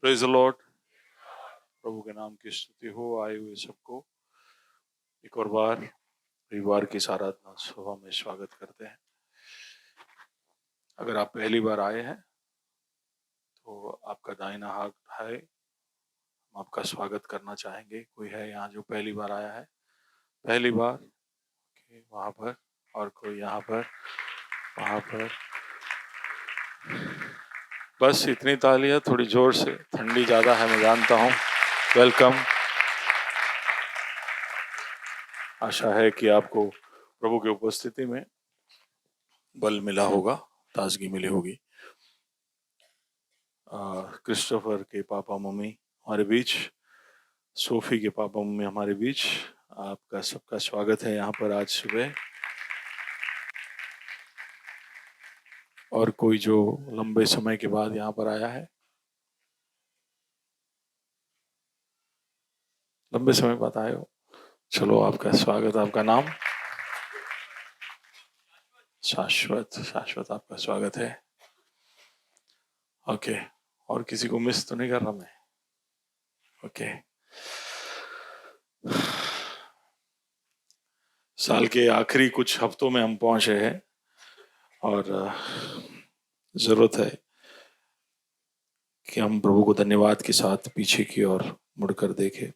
Praise the Lord. प्रभु के नाम की स्तुति हो। आए हुए सबको एक और बार रविवार की आराधना सभा में स्वागत करते हैं। अगर आप पहली बार आए हैं तो आपका दाहिना हाथ उठाए, हम आपका स्वागत करना चाहेंगे। कोई है यहाँ जो पहली बार आया है? पहली बार वहां पर, और कोई यहाँ पर, वहां पर। बस इतनी तालियां थोड़ी जोर से, ठंडी ज्यादा है मैं जानता हूँ। वेलकम। आशा है कि आपको प्रभु की उपस्थिति में बल मिला होगा, ताजगी मिली होगी। क्रिस्टोफर के पापा मम्मी हमारे बीच, सोफी के पापा मम्मी हमारे बीच, आपका सबका स्वागत है यहाँ पर आज सुबह। और कोई जो लंबे समय के बाद यहाँ पर आया है, लंबे समय बाद आए हो, चलो आपका स्वागत। आपका नाम? शाश्वत। शाश्वत, आपका स्वागत है। ओके, और किसी को मिस तो नहीं कर रहा मैं? ओके। साल के आखिरी कुछ हफ्तों में हम पहुंचे हैं और जरूरत है कि हम प्रभु को धन्यवाद के साथ पीछे की ओर मुड़कर देखें।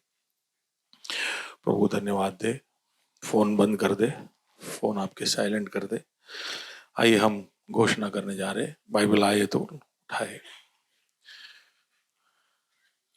प्रभु को धन्यवाद दे। फोन बंद कर दे, फोन आपके साइलेंट कर दे। आइए हम घोषणा करने जा रहे। बाइबल आए तो उठाए।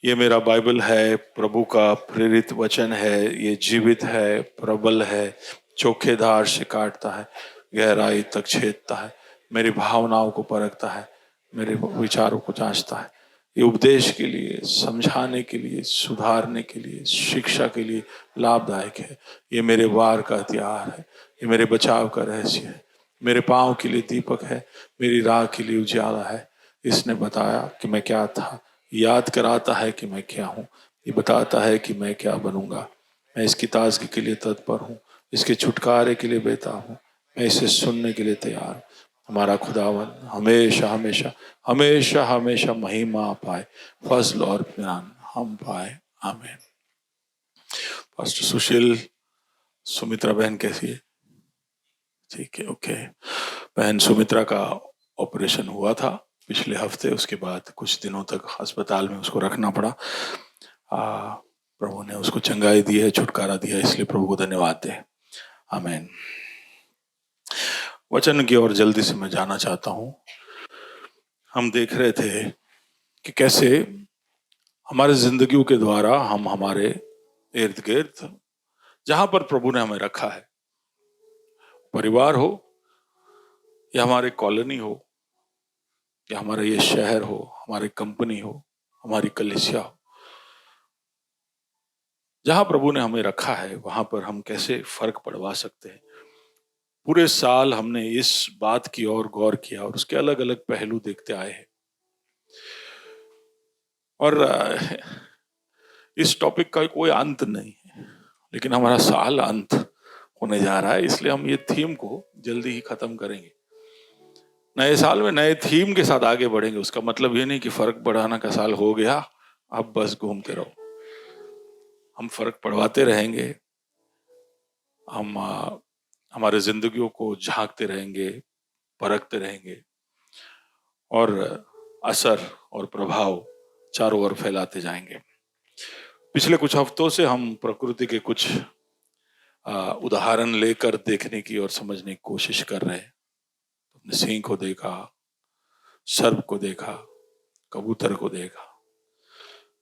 ये मेरा बाइबल है, प्रभु का प्रेरित वचन है। ये जीवित है, प्रबल है, चोखे धार से काटता है, गहराई तक छेदता है, मेरी भावनाओं को परखता है, मेरे विचारों को जांचता है। ये उपदेश के लिए, समझाने के लिए, सुधारने के लिए, शिक्षा के लिए लाभदायक है। ये मेरे वार का हथियार है, ये मेरे बचाव का रहस्य है, मेरे पाँव के लिए दीपक है, मेरी राह के लिए उजाला है। इसने बताया कि मैं क्या था, याद कराता है कि मैं क्या हूँ, ये बताता है कि मैं क्या बनूंगा। मैं इसकी ताजगी के लिए तत्पर हूँ, इसके छुटकारे के लिए बेताब हूँ, मैं इसे सुनने के लिए तैयार हूँ। हमारा खुदावन हमेशा हमेशा हमेशा हमेशा महिमा पाए, फजल और ज्ञान हम पाए। आमीन। पास्टर सुशील, सुमित्रा बहन कैसी है? ठीक है, ओके। बहन सुमित्रा का ऑपरेशन हुआ था पिछले हफ्ते, उसके बाद कुछ दिनों तक अस्पताल में उसको रखना पड़ा। प्रभु ने उसको चंगाई दी है, छुटकारा दिया, इसलिए प्रभु को धन्यवाद दे। आमीन। वचन की ओर जल्दी से मैं जाना चाहता हूँ। हम देख रहे थे कि कैसे हमारे जिंदगियों के द्वारा हम हमारे इर्द गिर्द जहां पर प्रभु ने हमें रखा है, परिवार हो या हमारे कॉलोनी हो या हमारा ये शहर हो, हमारी कंपनी हो, हमारी कलीसिया हो, जहां प्रभु ने हमें रखा है वहां पर हम कैसे फर्क पड़वा सकते हैं। पूरे साल हमने इस बात की ओर गौर किया और उसके अलग अलग पहलू देखते आए हैं। और इस टॉपिक का कोई अंत नहीं है, लेकिन हमारा साल अंत होने जा रहा है, इसलिए हम ये थीम को जल्दी ही खत्म करेंगे। नए साल में नए थीम के साथ आगे बढ़ेंगे। उसका मतलब ये नहीं कि फर्क बढ़ाना का साल हो गया, अब बस घूमते रहो। हम फर्क पड़वाते रहेंगे, हम हमारे जिंदगियों को झांकते रहेंगे, परखते रहेंगे और असर और प्रभाव चारों ओर फैलाते जाएंगे। पिछले कुछ हफ्तों से हम प्रकृति के कुछ उदाहरण लेकर देखने की और समझने की कोशिश कर रहे हैं। तुमने सिंह को देखा, सर्प को देखा, कबूतर को देखा।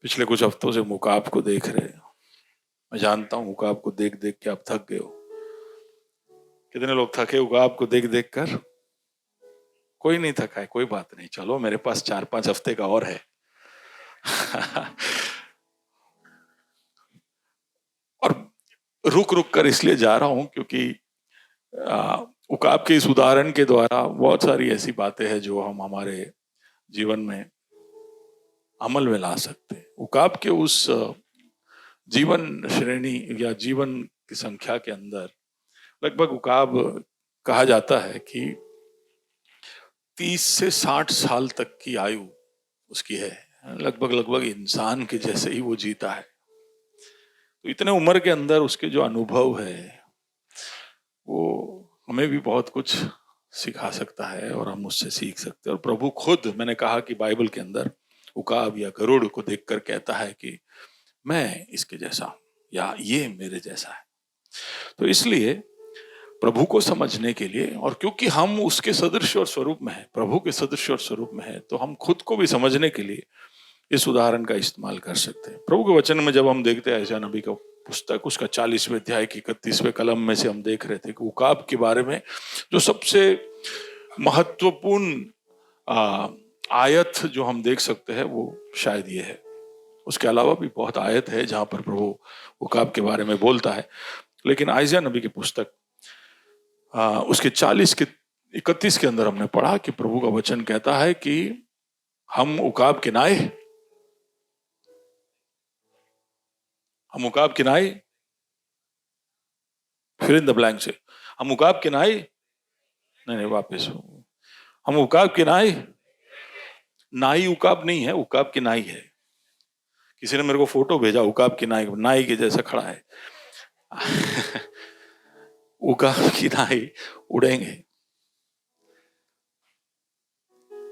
पिछले कुछ हफ्तों से मुकाब को देख रहे हैं। मैं जानता हूँ उकाब को देख देख के आप थक गए हो। कितने लोग थके उकाब को देख देख कर? कोई नहीं थका है, कोई बात नहीं, चलो मेरे पास 4-5 हफ्ते का और है। और रुक रुक कर इसलिए जा रहा हूं क्योंकि उकाब के इस उदाहरण के द्वारा बहुत सारी ऐसी बातें हैं जो हम हमारे जीवन में अमल में ला सकते हैं। उकाब के उस जीवन श्रेणी या जीवन की संख्या के अंदर लगभग उकाब कहा जाता है कि 30 से 60 साल तक की आयु उसकी है। लगभग लगभग इंसान के जैसे ही वो जीता है। तो इतने उम्र के अंदर उसके जो अनुभव है वो हमें भी बहुत कुछ सिखा सकता है और हम उससे सीख सकते हैं। और प्रभु खुद, मैंने कहा कि बाइबल के अंदर उकाब या गरुड़ को देखकर कहता है कि मैं इसके जैसा हूं या ये मेरे जैसा है। तो इसलिए प्रभु को समझने के लिए, और क्योंकि हम उसके सदृश और स्वरूप में हैं, प्रभु के सदृश और स्वरूप में हैं, तो हम खुद को भी समझने के लिए इस उदाहरण का इस्तेमाल कर सकते हैं। प्रभु के वचन में जब हम देखते हैं यशायाह नबी का पुस्तक, उसका 40वें अध्याय की 31वें कलम में से हम देख रहे थे कि उकाब के बारे में जो सबसे महत्वपूर्ण आयत जो हम देख सकते हैं वो शायद ये है। उसके अलावा भी बहुत आयत है जहां पर प्रभु उकाब के बारे में बोलता है, लेकिन यशायाह नबी की पुस्तक उसके 40 के 31 के अंदर हमने पढ़ा कि प्रभु का वचन कहता है कि हम उकाब किनाए, हम उकाब किनाए, फिर इन द ब्लैंक से, हम उकाब किनाए, नहीं वापस, हम उकाब किनाए, नाई उकाब नहीं है, उकाब किनाई है। किसी ने मेरे को फोटो भेजा उकाब किनाई, नाई के जैसा खड़ा है। उकाब किनाई उड़ेंगे,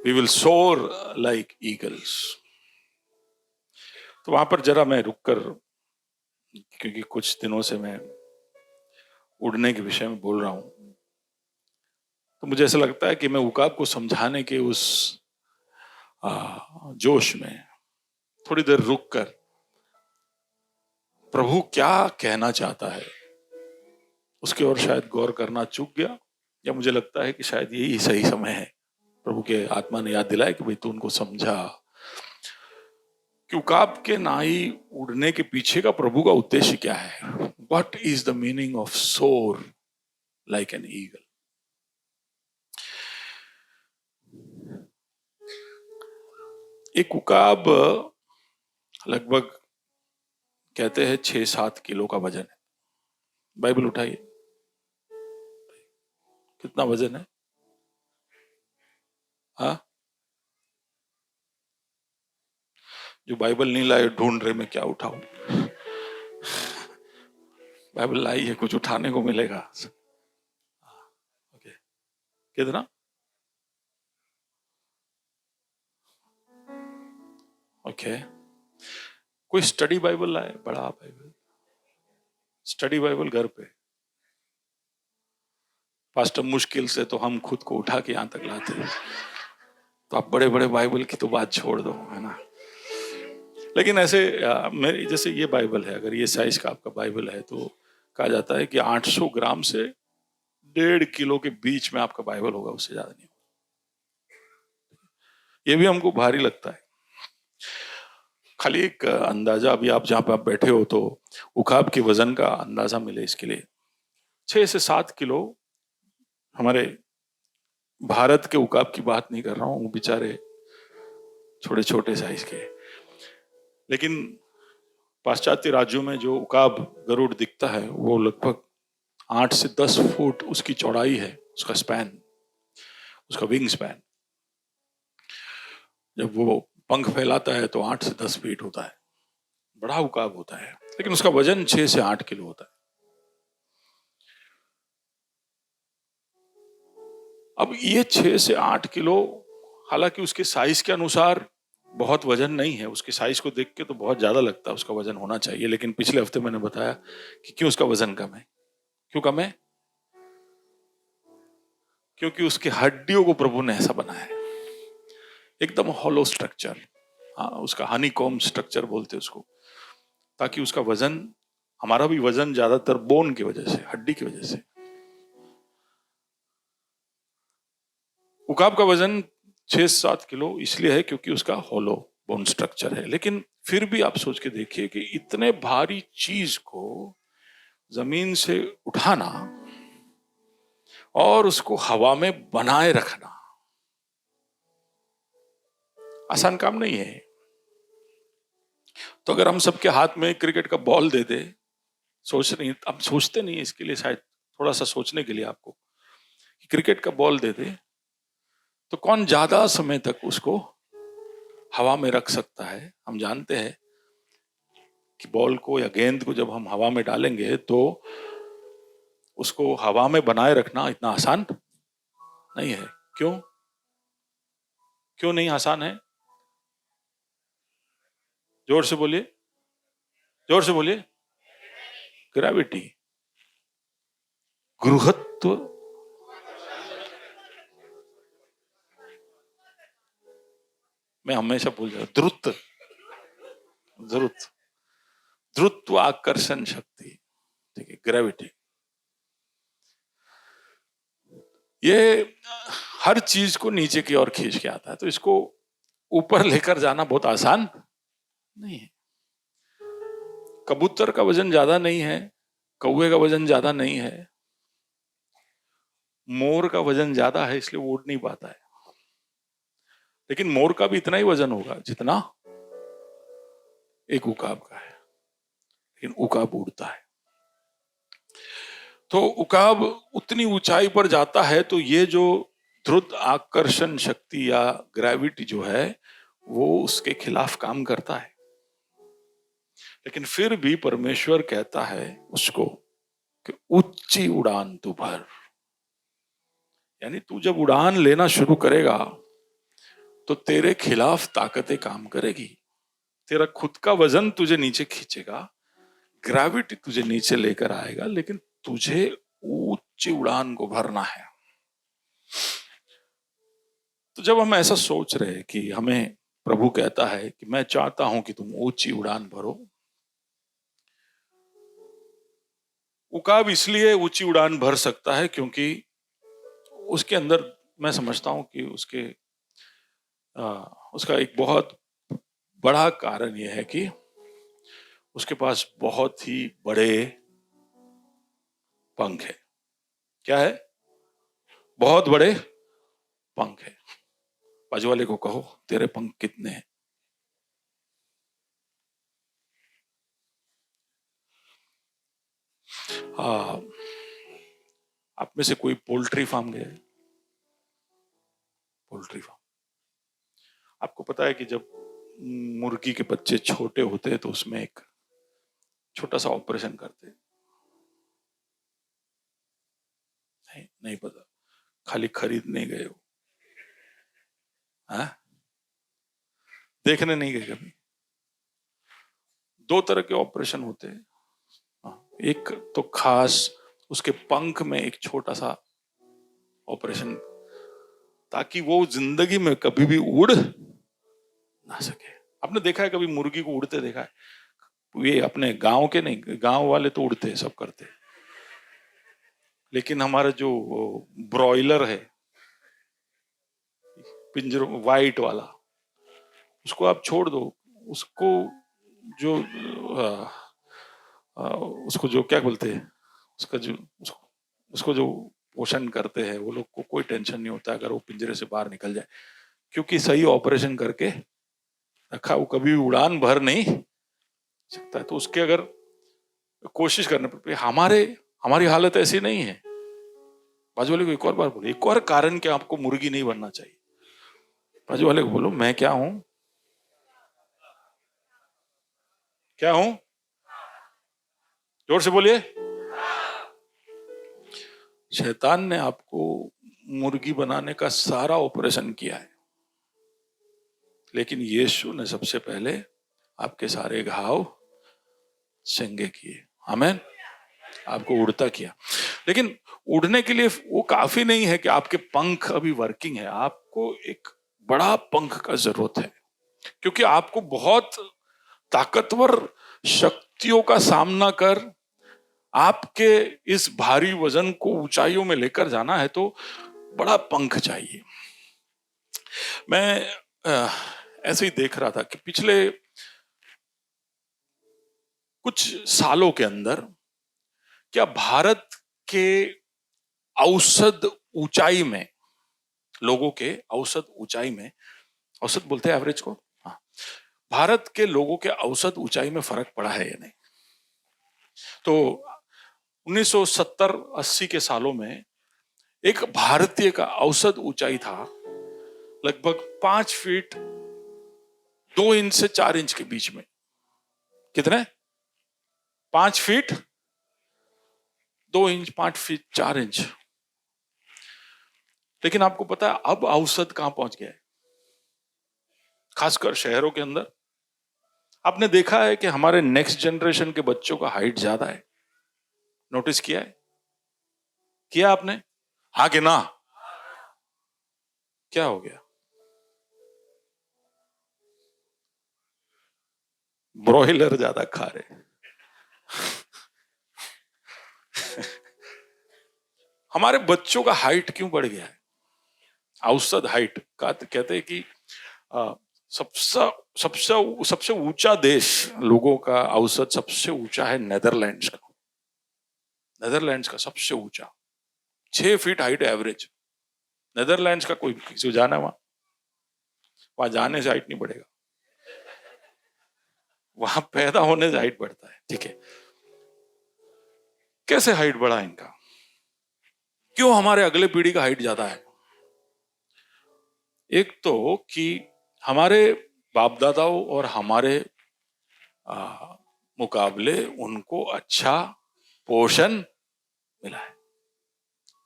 वी विल सोर लाइक ईगल्स। तो वहां पर जरा मैं रुककर, क्योंकि कुछ दिनों से मैं उड़ने के विषय में बोल रहा हूं, तो मुझे ऐसा लगता है कि मैं उकाब को समझाने के उस जोश में थोड़ी देर रुककर प्रभु क्या कहना चाहता है उसके और शायद गौर करना चूक गया, या मुझे लगता है कि शायद यही सही समय है। प्रभु के आत्मा ने याद दिलाया कि भाई तू उनको समझा कि उकाब के नाई उड़ने के पीछे का प्रभु का उद्देश्य क्या है। What is the meaning of सोर लाइक एन ईगल। एक उकाब लगभग कहते हैं 6-7 किलो का वजन है। बाइबल उठाइए, कितना वजन है? हाँ, जो बाइबल नहीं लाए ढूंढ रहे, मैं क्या उठाऊं? बाइबल लाई है, कुछ उठाने को मिलेगा। ओके, कितना? ओके, कोई स्टडी बाइबल लाए, बड़ा बाइबल, स्टडी बाइबल घर पे। पास्टर मुश्किल से तो हम खुद को उठा के यहां तक लाते हैं, तो आप बड़े बड़े बाइबल की तो बात छोड़ दो, है ना। लेकिन ऐसे मेरी जैसे ये बाइबल है, अगर ये साइज का आपका बाइबल है तो कहा जाता है कि 800 ग्राम से 1.5 किलो के बीच में आपका बाइबल होगा, उससे ज्यादा नहीं। ये भी हमको भारी लगता है। खाली एक अंदाजा, अभी आप जहां पे आप बैठे हो तो उकाब के वजन का अंदाजा मिले इसके लिए 6 से 7 किलो। हमारे भारत के उकाब की बात नहीं कर रहा हूं, बेचारे छोटे छोटे साइज के। लेकिन पाश्चात्य राज्यों में जो उकाब गरुड़ दिखता है वो लगभग 8 से 10 फुट उसकी चौड़ाई है, उसका स्पैन, उसका विंग स्पैन। जब वो पंख फैलाता है तो 8 से 10 फीट होता है, बड़ा उकाब होता है। लेकिन उसका वजन 6 से 8 किलो होता है। अब ये 6 से 8 किलो, हालांकि उसके साइज के अनुसार बहुत वजन नहीं है। उसके साइज को देख के तो बहुत ज्यादा लगता है उसका वजन होना चाहिए, लेकिन पिछले हफ्ते मैंने बताया कि क्यों उसका वजन कम है। क्यों कम है? क्योंकि उसके हड्डियों को प्रभु ने ऐसा बनाया है, एकदम हॉलो स्ट्रक्चर। हाँ, उसका हनीकॉम्ब स्ट्रक्चर बोलते हैं उसको, ताकि उसका वजन, हमारा भी वजन ज्यादातर बोन की वजह से, हड्डी की वजह से। उकाब का वजन 6-7 किलो इसलिए है क्योंकि उसका हॉलो बोन स्ट्रक्चर है। लेकिन फिर भी आप सोच के देखिए कि इतने भारी चीज को जमीन से उठाना और उसको हवा में बनाए रखना आसान काम नहीं है। तो अगर हम सबके हाथ में क्रिकेट का बॉल दे दे, अब सोचते नहीं इसके लिए, शायद थोड़ा सा सोचने के लिए आपको, कि क्रिकेट का बॉल दे दे तो कौन ज्यादा समय तक उसको हवा में रख सकता है। हम जानते हैं कि बॉल को या गेंद को जब हम हवा में डालेंगे तो उसको हवा में बनाए रखना इतना आसान नहीं है। क्यों? क्यों नहीं आसान है? जोर से बोलिए, जोर से बोलिए। ग्रेविटी, गुरुत्व। मैं हमेशा भूल जाता, ध्रुव, ध्रुव, ध्रुत्वाकर्षण शक्ति, ठीक है, ग्रेविटी। ये हर चीज को नीचे की ओर खींच के आता है, तो इसको ऊपर लेकर जाना बहुत आसान नहीं है। कबूतर का वजन ज्यादा नहीं है, कौवे का वजन ज्यादा नहीं है, मोर का वजन ज्यादा है इसलिए वो उड़ नहीं पाता है। लेकिन मोर का भी इतना ही वजन होगा जितना एक उकाब का है, लेकिन उकाब उड़ता है। तो उकाब उतनी ऊंचाई पर जाता है तो ये जो ध्रुव आकर्षण शक्ति या ग्रेविटी जो है वो उसके खिलाफ काम करता है। लेकिन फिर भी परमेश्वर कहता है उसको कि ऊंची उड़ान तू भर। यानी तू जब उड़ान लेना शुरू करेगा तो तेरे खिलाफ ताकतें काम करेगी। तेरा खुद का वजन तुझे नीचे खींचेगा, ग्रेविटी तुझे नीचे लेकर आएगा, लेकिन तुझे ऊंची उड़ान को भरना है। तो जब हम ऐसा सोच रहे हैं कि हमें प्रभु कहता है कि मैं चाहता हूं कि तुम ऊंची उड़ान भरो, उकाब इसलिए ऊंची उड़ान भर सकता है क्योंकि उसके अंदर मैं समझता हूं कि उसका एक बहुत बड़ा कारण यह है कि उसके पास बहुत ही बड़े पंख है। क्या है? बहुत बड़े पंख है। बाजू वाले को कहो तेरे पंख कितने हैं? आप में से कोई पोल्ट्री फार्म गए? पोल्ट्री फार्म, आपको पता है कि जब मुर्गी के बच्चे छोटे होते हैं तो उसमें एक छोटा सा ऑपरेशन करते हैं। नहीं पता, खाली खरीदने गए हो? हाँ? देखने नहीं गए कभी? दो तरह के ऑपरेशन होते हैं। एक तो खास उसके पंख में एक छोटा सा ऑपरेशन, ताकि वो जिंदगी में कभी भी उड़ ना सके। आपने देखा है कभी मुर्गी को उड़ते देखा है? ये अपने गांव के नहीं, गांव वाले तो उड़ते सब करते, लेकिन हमारा जो ब्रॉयलर है पिंजरों वाइट वाला, उसको आप छोड़ दो, उसको जो उसको जो क्या बोलते हैं, उसका जो उसको जो पोषण करते हैं वो लोग को कोई टेंशन नहीं होता अगर वो पिंजरे से बाहर निकल जाए, क्योंकि सही ऑपरेशन करके रखा, वो कभी उड़ान भर नहीं सकता है। तो उसके अगर कोशिश करने पर हमारी हालत ऐसी नहीं है। बाजू वाले को एक और बार बोलो, एक और कारण क्या आपको मुर्गी नहीं बनना चाहिए? बाजू वाले को बोलो मैं क्या हूं? क्या हूं? जोर से बोलिए। शैतान ने आपको मुर्गी बनाने का सारा ऑपरेशन किया है, लेकिन यीशु ने सबसे पहले आपके सारे घाव चंगे किए। आमीन। आपको उड़ता किया। लेकिन उड़ने के लिए वो काफी नहीं है कि आपके पंख अभी वर्किंग है, आपको एक बड़ा पंख का जरूरत है, क्योंकि आपको बहुत ताकतवर शक्तियों का सामना कर आपके इस भारी वजन को ऊंचाइयों में लेकर जाना है, तो बड़ा पंख चाहिए। मैं ऐसे ही देख रहा था कि पिछले कुछ सालों के अंदर क्या भारत के औसत ऊंचाई में, लोगों के औसत ऊंचाई में, औसत बोलते हैं एवरेज को, हाँ, भारत के लोगों के औसत ऊंचाई में फर्क पड़ा है या नहीं? तो 1970-80 के सालों में एक भारतीय का औसत ऊंचाई था लगभग 5 फीट 2 इंच से 4 इंच के बीच में। कितने? 5 फीट 2 इंच, 5 फीट 4 इंच। लेकिन आपको पता है अब औसत कहां पहुंच गया है, खासकर शहरों के अंदर। आपने देखा है कि हमारे नेक्स्ट जनरेशन के बच्चों का हाइट ज्यादा है। नोटिस किया है? किया आपने? हाँ कि ना? क्या हो गया? ब्रॉयलर ज्यादा खा रहे। हमारे बच्चों का हाइट क्यों बढ़ गया है? औसत हाइट का कहते हैं कि आ, सबसे सबसे सबसे ऊंचा देश लोगों का औसत सबसे ऊंचा है नेदरलैंड्स का। नेदरलैंड्स का सबसे ऊंचा 6 फीट हाइट एवरेज। नेदरलैंड्स का कोई किसी को जाना है वहां जाने से हाइट नहीं बढ़ेगा, वहां पैदा होने से हाइट बढ़ता है। ठीक है, कैसे हाइट बढ़ा इनका? क्यों हमारे अगले पीढ़ी का हाइट ज्यादा है? एक तो कि हमारे बाप दादाओं और हमारे मुकाबले उनको अच्छा पोषण मिला है,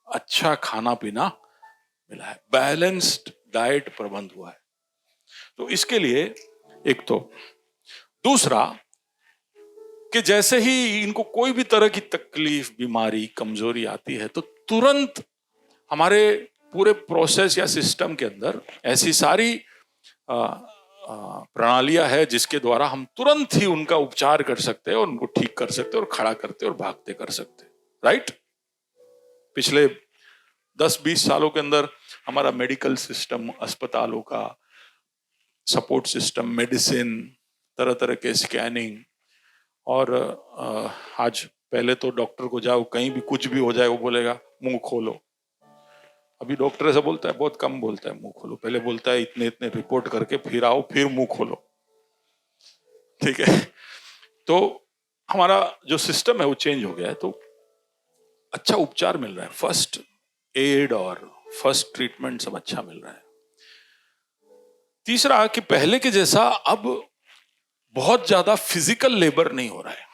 अच्छा खाना पीना मिला है, बैलेंस्ड डाइट प्रबंध हुआ है। तो इसके लिए एक तो, दूसरा कि जैसे ही इनको कोई भी तरह की तकलीफ, बीमारी, कमजोरी आती है तो तुरंत हमारे पूरे प्रोसेस या सिस्टम के अंदर ऐसी सारी प्रणालियां है जिसके द्वारा हम तुरंत ही उनका उपचार कर सकते हैं और उनको ठीक कर सकते हैं और खड़ा करते और भागते कर सकते हैं। राइट? पिछले 10-20 सालों के अंदर हमारा मेडिकल सिस्टम, अस्पतालों का सपोर्ट सिस्टम, मेडिसिन, तरह तरह के स्कैनिंग, और आज पहले तो डॉक्टर को जाओ कहीं भी कुछ भी हो जाए वो बोलेगा मुंह खोलो। अभी डॉक्टर ऐसा बोलता है, बहुत कम बोलता है मुंह खोलो, पहले बोलता है इतने इतने रिपोर्ट करके फिर आओ फिर मुंह खोलो। ठीक है, तो हमारा जो सिस्टम है वो चेंज हो गया है, तो अच्छा उपचार मिल रहा है, फर्स्ट एड और फर्स्ट ट्रीटमेंट सब अच्छा मिल रहा है। तीसरा कि पहले के जैसा अब बहुत ज्यादा फिजिकल लेबर नहीं हो रहा है,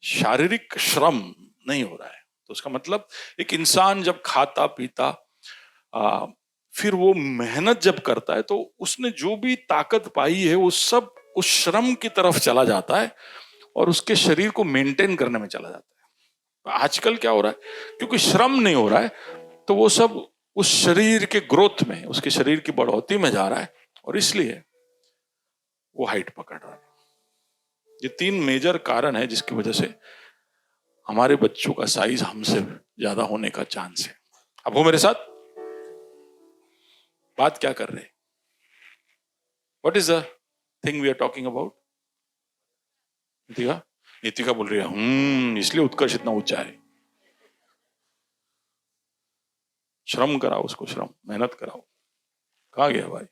शारीरिक श्रम नहीं हो रहा है। तो उसका मतलब एक इंसान जब खाता पीता फिर वो मेहनत जब करता है तो उसने जो भी ताकत पाई है वो सब उस श्रम की तरफ चला जाता है और उसके शरीर को मेंटेन करने में चला जाता है। आजकल क्या हो रहा है, क्योंकि श्रम नहीं हो रहा है तो वो सब उस शरीर के ग्रोथ में, उसके शरीर की बढ़ोतरी में जा रहा है और इसलिए वो हाइट पकड़ रहा है। ये 3 मेजर कारण है जिसकी वजह से हमारे बच्चों का साइज हमसे ज्यादा होने का चांस है। अब वो मेरे साथ बात क्या कर रहे हैं? What is the thing we are talking about? Nitika Nitika बोल रही है इसलिए उत्कर्ष इतना ऊंचा है। श्रम कराओ उसको, श्रम, मेहनत कराओ। कहाँ गया भाई?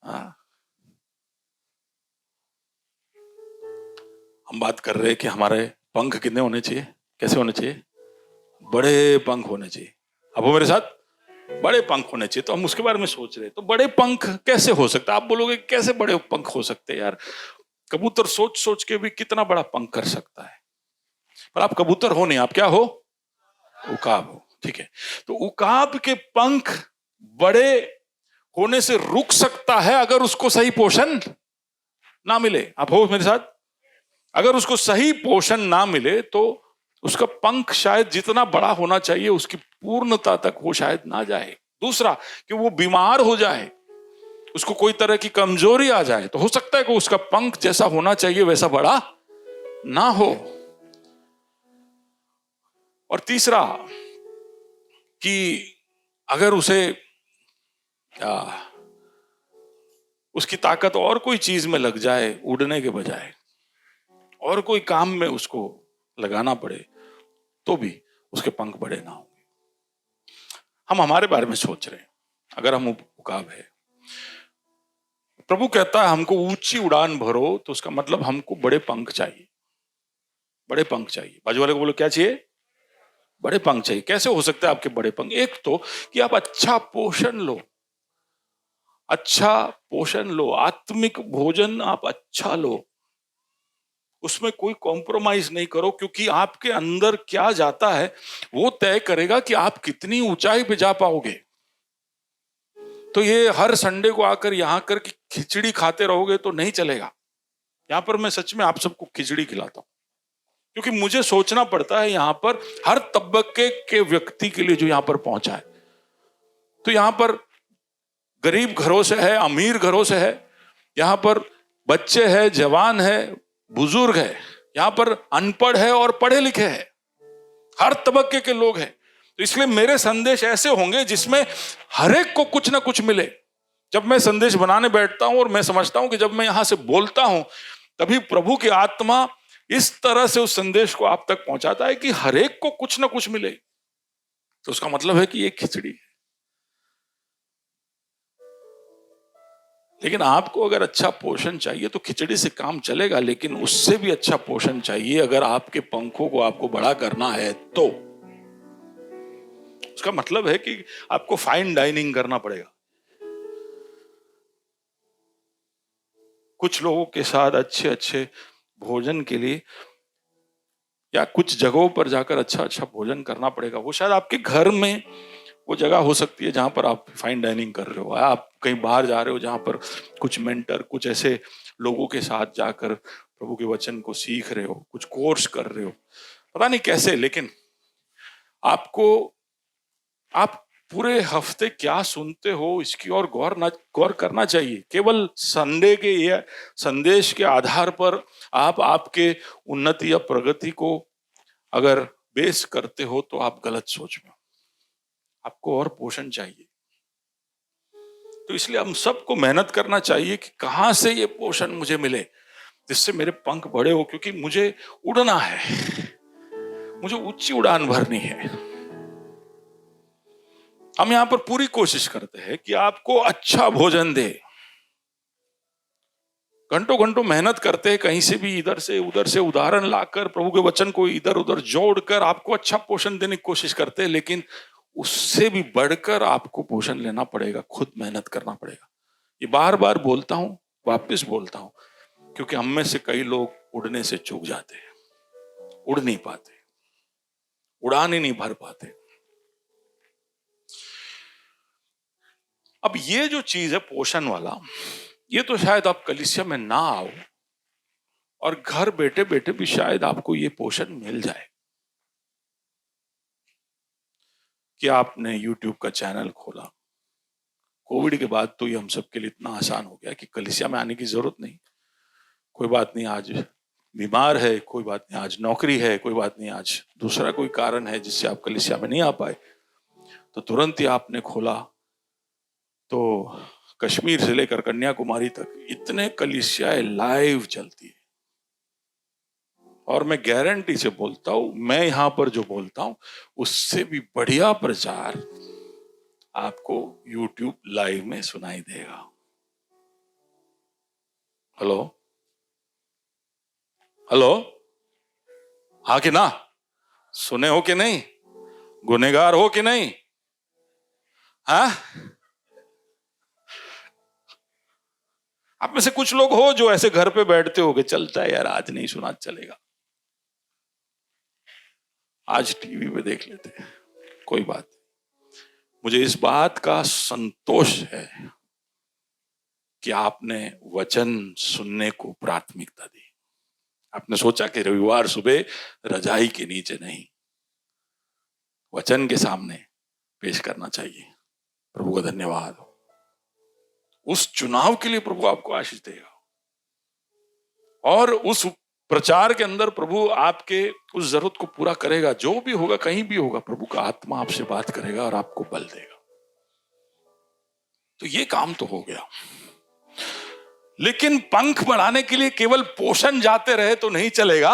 हाँ, हम बात कर रहे हैं कि हमारे पंख कितने होने चाहिए, कैसे होने चाहिए? बड़े पंख होने चाहिए। अब वो मेरे साथ, बड़े पंख होने चाहिए। तो हम उसके बारे में सोच रहे हैं, तो बड़े पंख कैसे हो सकता है? आप बोलोगे कैसे बड़े पंख हो सकते हैं? यार कबूतर सोच सोच के भी कितना बड़ा पंख कर सकता है, पर आप कबूतर हो नहीं, आप क्या हो? उकाब हो। ठीक है, तो उकाब के पंख बड़े होने से रुक सकता है अगर उसको सही पोषण ना मिले। आप हो मेरे साथ? अगर उसको सही पोषण ना मिले तो उसका पंख शायद जितना बड़ा होना चाहिए उसकी पूर्णता तक वो शायद ना जाए। दूसरा कि वो बीमार हो जाए, उसको कोई तरह की कमजोरी आ जाए तो हो सकता है कि उसका पंख जैसा होना चाहिए वैसा बड़ा ना हो। और तीसरा कि अगर उसे उसकी ताकत और कोई चीज में लग जाए उड़ने के बजाय, और कोई काम में उसको लगाना पड़े तो भी उसके पंख बड़े ना होंगे। हम हमारे बारे में सोच रहे हैं, अगर हम उकाब है, प्रभु कहता है हमको ऊंची उड़ान भरो, तो उसका मतलब हमको बड़े पंख चाहिए। बड़े पंख चाहिए। बाजू वाले को बोलो क्या चाहिए? बड़े पंख चाहिए। कैसे हो सकता है आपके बड़े पंख? एक तो कि आप अच्छा पोषण लो, अच्छा पोषण लो, आत्मिक भोजन आप अच्छा लो, उसमें कोई कॉम्प्रोमाइज नहीं करो, क्योंकि आपके अंदर क्या जाता है वो तय करेगा कि आप कितनी ऊंचाई पे जा पाओगे। तो ये हर संडे को आकर यहां कर कि खिचड़ी खाते रहोगे तो नहीं चलेगा। यहां पर मैं सच में आप सबको खिचड़ी खिलाता हूं, क्योंकि मुझे सोचना पड़ता है यहां पर हर तबके के व्यक्ति के लिए जो यहां पर पहुंचा है। तो यहां पर गरीब घरों से है, अमीर घरों से है, यहां पर बच्चे हैं, जवान है, बुजुर्ग है, यहां पर अनपढ़ है और पढ़े लिखे हैं, हर तबके के लोग हैं। तो इसलिए मेरे संदेश ऐसे होंगे जिसमें हर एक को कुछ ना कुछ मिले। जब मैं संदेश बनाने बैठता हूं और मैं समझता हूं कि जब मैं यहां से बोलता हूं तभी प्रभु की आत्मा इस तरह से उस संदेश को आप तक पहुंचाता है कि हर एक को कुछ ना कुछ मिले। तो उसका मतलब है कि ये खिचड़ी है। लेकिन आपको अगर अच्छा पोषण चाहिए तो खिचड़ी से काम चलेगा, लेकिन उससे भी अच्छा पोषण चाहिए अगर आपके पंखों को आपको बड़ा करना है तो। उसका मतलब है कि आपको फाइन डाइनिंग करना पड़ेगा। कुछ लोगों के साथ अच्छे अच्छे भोजन के लिए या कुछ जगहों पर जाकर अच्छा अच्छा भोजन करना पड़ेगा। वो शायद आपके घर में वो जगह हो सकती है जहां पर आप फाइन डाइनिंग कर रहे हो, आप कहीं बाहर जा रहे हो जहां पर कुछ मेंटर, कुछ ऐसे लोगों के साथ जाकर प्रभु के वचन को सीख रहे हो, कुछ कोर्स कर रहे हो, पता नहीं कैसे। लेकिन आपको, आप पूरे हफ्ते क्या सुनते हो इसकी और गौर करना चाहिए। केवल संडे के या संदेश के आधार पर आप आपके उन्नति या प्रगति को अगर बेस करते हो तो आप गलत सोच में हो। आपको और पोषण चाहिए। तो इसलिए हम सबको मेहनत करना चाहिए कि कहां से ये पोषण मुझे मिले जिससे मेरे पंख बड़े हो, क्योंकि मुझे उड़ना है, मुझे ऊंची उड़ान भरनी है। हम यहां पर पूरी कोशिश करते हैं कि आपको अच्छा भोजन दे, घंटों घंटों मेहनत करते हैं, कहीं से भी इधर से उधर से उदाहरण लाकर प्रभु के वचन को इधर उधर जोड़कर आपको अच्छा पोषण देने की कोशिश करते हैं। लेकिन उससे भी बढ़कर आपको पोषण लेना पड़ेगा, खुद मेहनत करना पड़ेगा। ये बार बार बोलता हूं, वापस बोलता हूं, क्योंकि हम में से कई लोग उड़ने से चूक जाते हैं, उड़ नहीं पाते, उड़ान ही नहीं भर पाते। अब ये जो चीज है पोषण वाला, ये तो शायद आप कलीसिया में ना आओ और घर बैठे बैठे भी शायद आपको ये पोषण मिल जाए कि आपने YouTube का चैनल खोला। कोविड के बाद तो ये हम सबके लिए इतना आसान हो गया कि कलीसिया में आने की जरूरत नहीं। कोई बात नहीं, आज बीमार है, कोई बात नहीं, आज नौकरी है, कोई बात नहीं, आज दूसरा कोई कारण है जिससे आप कलीसिया में नहीं आ पाए, तो तुरंत ही आपने खोला। तो कश्मीर से लेकर कन्याकुमारी तक इतने कलीसियाएं लाइव चलती है। और मैं गारंटी से बोलता हूं, मैं यहां पर जो बोलता हूं उससे भी बढ़िया प्रचार आपको YouTube लाइव में सुनाई देगा। हेलो हेलो, हाँ कि ना? सुने हो कि नहीं? गुनहगार हो कि नहीं? हाँ, आप में से कुछ लोग हो जो ऐसे घर पे बैठते हो कि चलता है यार, आज नहीं सुना चलेगा, आज टीवी पे देख लेते हैं, कोई बात नहीं। मुझे इस बात का संतोष है कि आपने वचन सुनने को प्राथमिकता दी। आपने सोचा कि रविवार सुबह रजाई के नीचे नहीं, वचन के सामने पेश करना चाहिए। प्रभु का धन्यवाद हो। उस चुनाव के लिए प्रभु आपको आशीष देगा, और उस प्रचार के अंदर प्रभु आपके उस जरूरत को पूरा करेगा। जो भी होगा, कहीं भी होगा, प्रभु का आत्मा आपसे बात करेगा और आपको बल देगा। तो ये काम तो हो गया। लेकिन पंख बढ़ाने के लिए केवल पोषण जाते रहे तो नहीं चलेगा।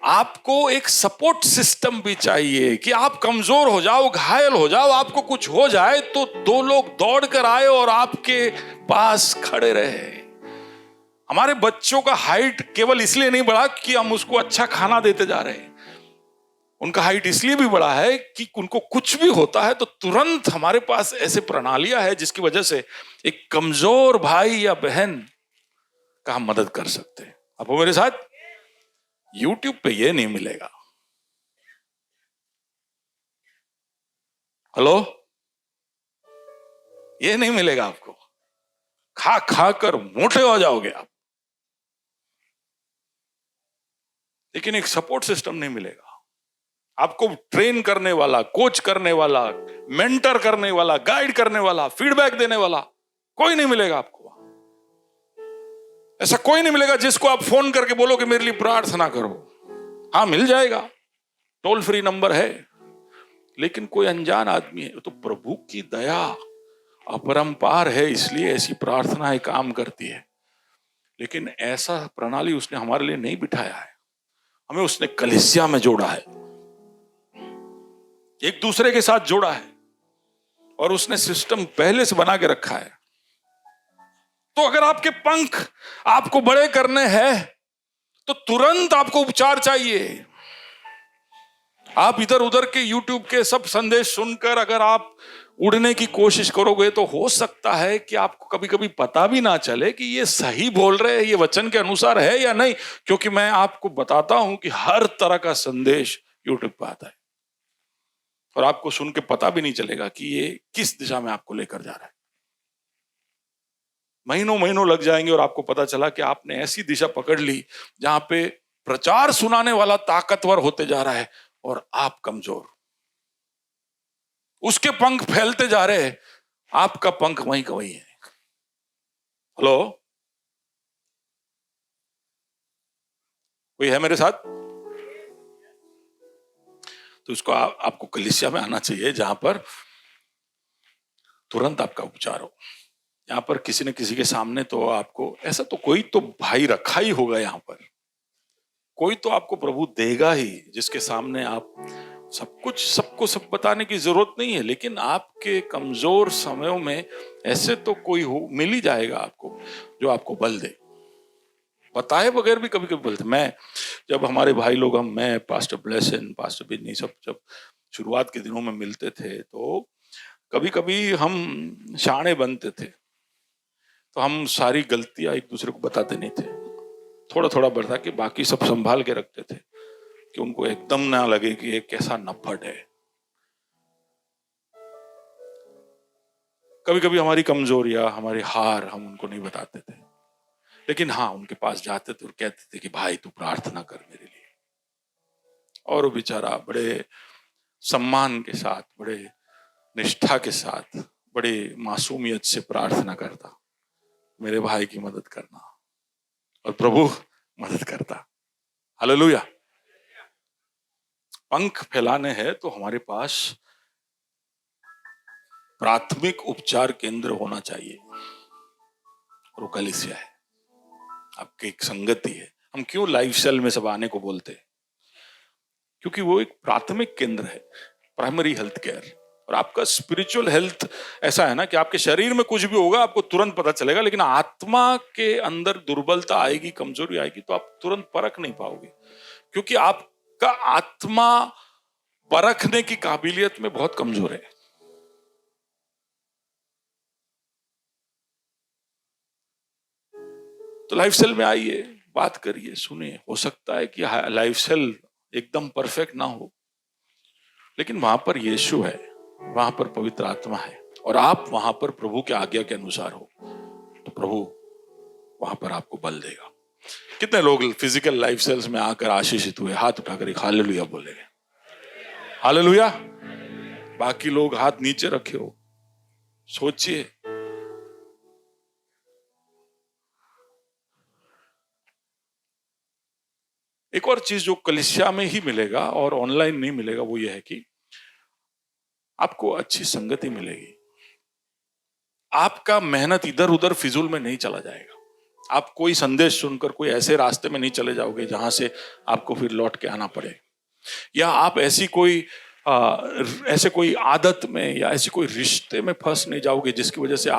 आपको एक सपोर्ट सिस्टम भी चाहिए कि आप कमजोर हो जाओ, घायल हो जाओ, आपको कुछ हो जाए तो दो लोग दौड़ कर आए और आपके पास खड़े रहे। हमारे बच्चों का हाइट केवल इसलिए नहीं बढ़ा कि हम उसको अच्छा खाना देते जा रहे हैं। उनका हाइट इसलिए भी बड़ा है कि उनको कुछ भी होता है तो तुरंत हमारे पास ऐसे प्रणालियां है जिसकी वजह से एक कमजोर भाई या बहन का हम मदद कर सकते हैं। आप वो मेरे साथ, यूट्यूब पे ये नहीं मिलेगा। हेलो, ये नहीं मिलेगा आपको। खा खा कर मोटे हो जाओगे आप, लेकिन एक सपोर्ट सिस्टम नहीं मिलेगा। आपको ट्रेन करने वाला, कोच करने वाला, मेंटर करने वाला, गाइड करने वाला, फीडबैक देने वाला कोई नहीं मिलेगा आपको। ऐसा कोई नहीं मिलेगा जिसको आप फोन करके बोलो कि मेरे लिए प्रार्थना करो। हाँ, मिल जाएगा, टोल फ्री नंबर है, लेकिन कोई अनजान आदमी है तो प्रभु की दया अपरंपार है, इसलिए ऐसी प्रार्थनाएं काम करती है। लेकिन ऐसा प्रणाली उसने हमारे लिए नहीं बिठाया है। हमें उसने कलीसिया में जोड़ा है, एक दूसरे के साथ जोड़ा है, और उसने सिस्टम पहले से बना के रखा है। तो अगर आपके पंख आपको बड़े करने हैं तो तुरंत आपको उपचार चाहिए। आप इधर उधर के यूट्यूब के सब संदेश सुनकर अगर आप उड़ने की कोशिश करोगे तो हो सकता है कि आपको कभी कभी पता भी ना चले कि ये सही बोल रहे हैं, ये वचन के अनुसार है या नहीं, क्योंकि मैं आपको बताता हूं कि हर तरह का संदेश यूट्यूब पर आता है और आपको सुन के पता भी नहीं चलेगा कि ये किस दिशा में आपको लेकर जा रहा है। महीनों महीनों लग जाएंगे और आपको पता चला कि आपने ऐसी दिशा पकड़ ली जहां पे प्रचार सुनाने वाला ताकतवर होते जा रहा है और आप कमजोर। उसके पंख फैलते जा रहे हैं, आपका पंख वहीं का वहीं है। हेलो, कोई है मेरे साथ? तो उसको आपको कलीसिया में आना चाहिए जहां पर तुरंत आपका उपचार हो। यहाँ पर किसी न किसी के सामने तो आपको ऐसा तो कोई तो भाई रखा ही होगा, यहाँ पर कोई तो आपको प्रभु देगा ही जिसके सामने आप सब कुछ, सबको सब बताने की जरूरत नहीं है, लेकिन आपके कमजोर समयों में ऐसे तो कोई हो मिल ही जाएगा आपको जो आपको बल दे। बताए बगैर भी कभी कभी बोलते। मैं जब हमारे भाई लोग, मैं पास्टर ब्लेसन, पास्टर बिन्नी सब जब शुरुआत के दिनों में मिलते थे तो कभी कभी हम शाणे बनते थे, तो हम सारी गलतियां एक दूसरे को बताते नहीं थे, थोड़ा थोड़ा बढ़ता कि बाकी सब संभाल के रखते थे कि उनको एकदम ना लगे कि ये कैसा नफट है। कभी कभी हमारी कमजोरियां, हमारी हार हम उनको नहीं बताते थे, लेकिन हाँ उनके पास जाते थे और कहते थे कि भाई तू प्रार्थना कर मेरे लिए। और वो बेचारा बड़े सम्मान के साथ, बड़े निष्ठा के साथ, बड़े मासूमियत से प्रार्थना करता, मेरे भाई की मदद करना, और प्रभु मदद करता। हालेलुया। पंख फैलाने हैं तो हमारे पास प्राथमिक उपचार केंद्र होना चाहिए, और वो कलीसिया है, आपकी एक संगति है। हम क्यों लाइफ सेल में सब आने को बोलते हैं? क्योंकि वो एक प्राथमिक केंद्र है, प्राइमरी हेल्थ केयर। और आपका स्पिरिचुअल हेल्थ ऐसा है ना कि आपके शरीर में कुछ भी होगा आपको तुरंत पता चलेगा, लेकिन आत्मा के अंदर दुर्बलता आएगी, कमजोरी आएगी तो आप तुरंत परख नहीं पाओगे, क्योंकि आपका आत्मा परखने की काबिलियत में बहुत कमजोर है। तो लाइफ सेल में आइए, बात करिए, सुनिए। हो सकता है कि लाइफ सेल एकदम परफेक्ट ना हो, लेकिन वहां पर यीशु है, वहां पर पवित्र आत्मा है, और आप वहां पर प्रभु के आज्ञा के अनुसार हो तो प्रभु वहां पर आपको बल देगा। कितने लोग फिजिकल लाइफ सेल्स में आकर आशीषित हुए? हाथ उठाकर एक हालेलुया बोलेंगे। हालेलुया। बाकी लोग हाथ नीचे रखे हो, सोचिए। एक और चीज जो कलीसिया में ही मिलेगा और ऑनलाइन नहीं मिलेगा वो ये है कि आपको अच्छी संगति मिलेगी। आपका मेहनत इधर उधर फिजूल में नहीं चला जाएगा। आप कोई संदेश सुनकर कोई ऐसे रास्ते में नहीं चले जाओगे जहां से आपको फिर लौट के आना पड़े, या आप ऐसे कोई आदत में या ऐसे कोई रिश्ते में फंस नहीं जाओगे जिसकी वजह से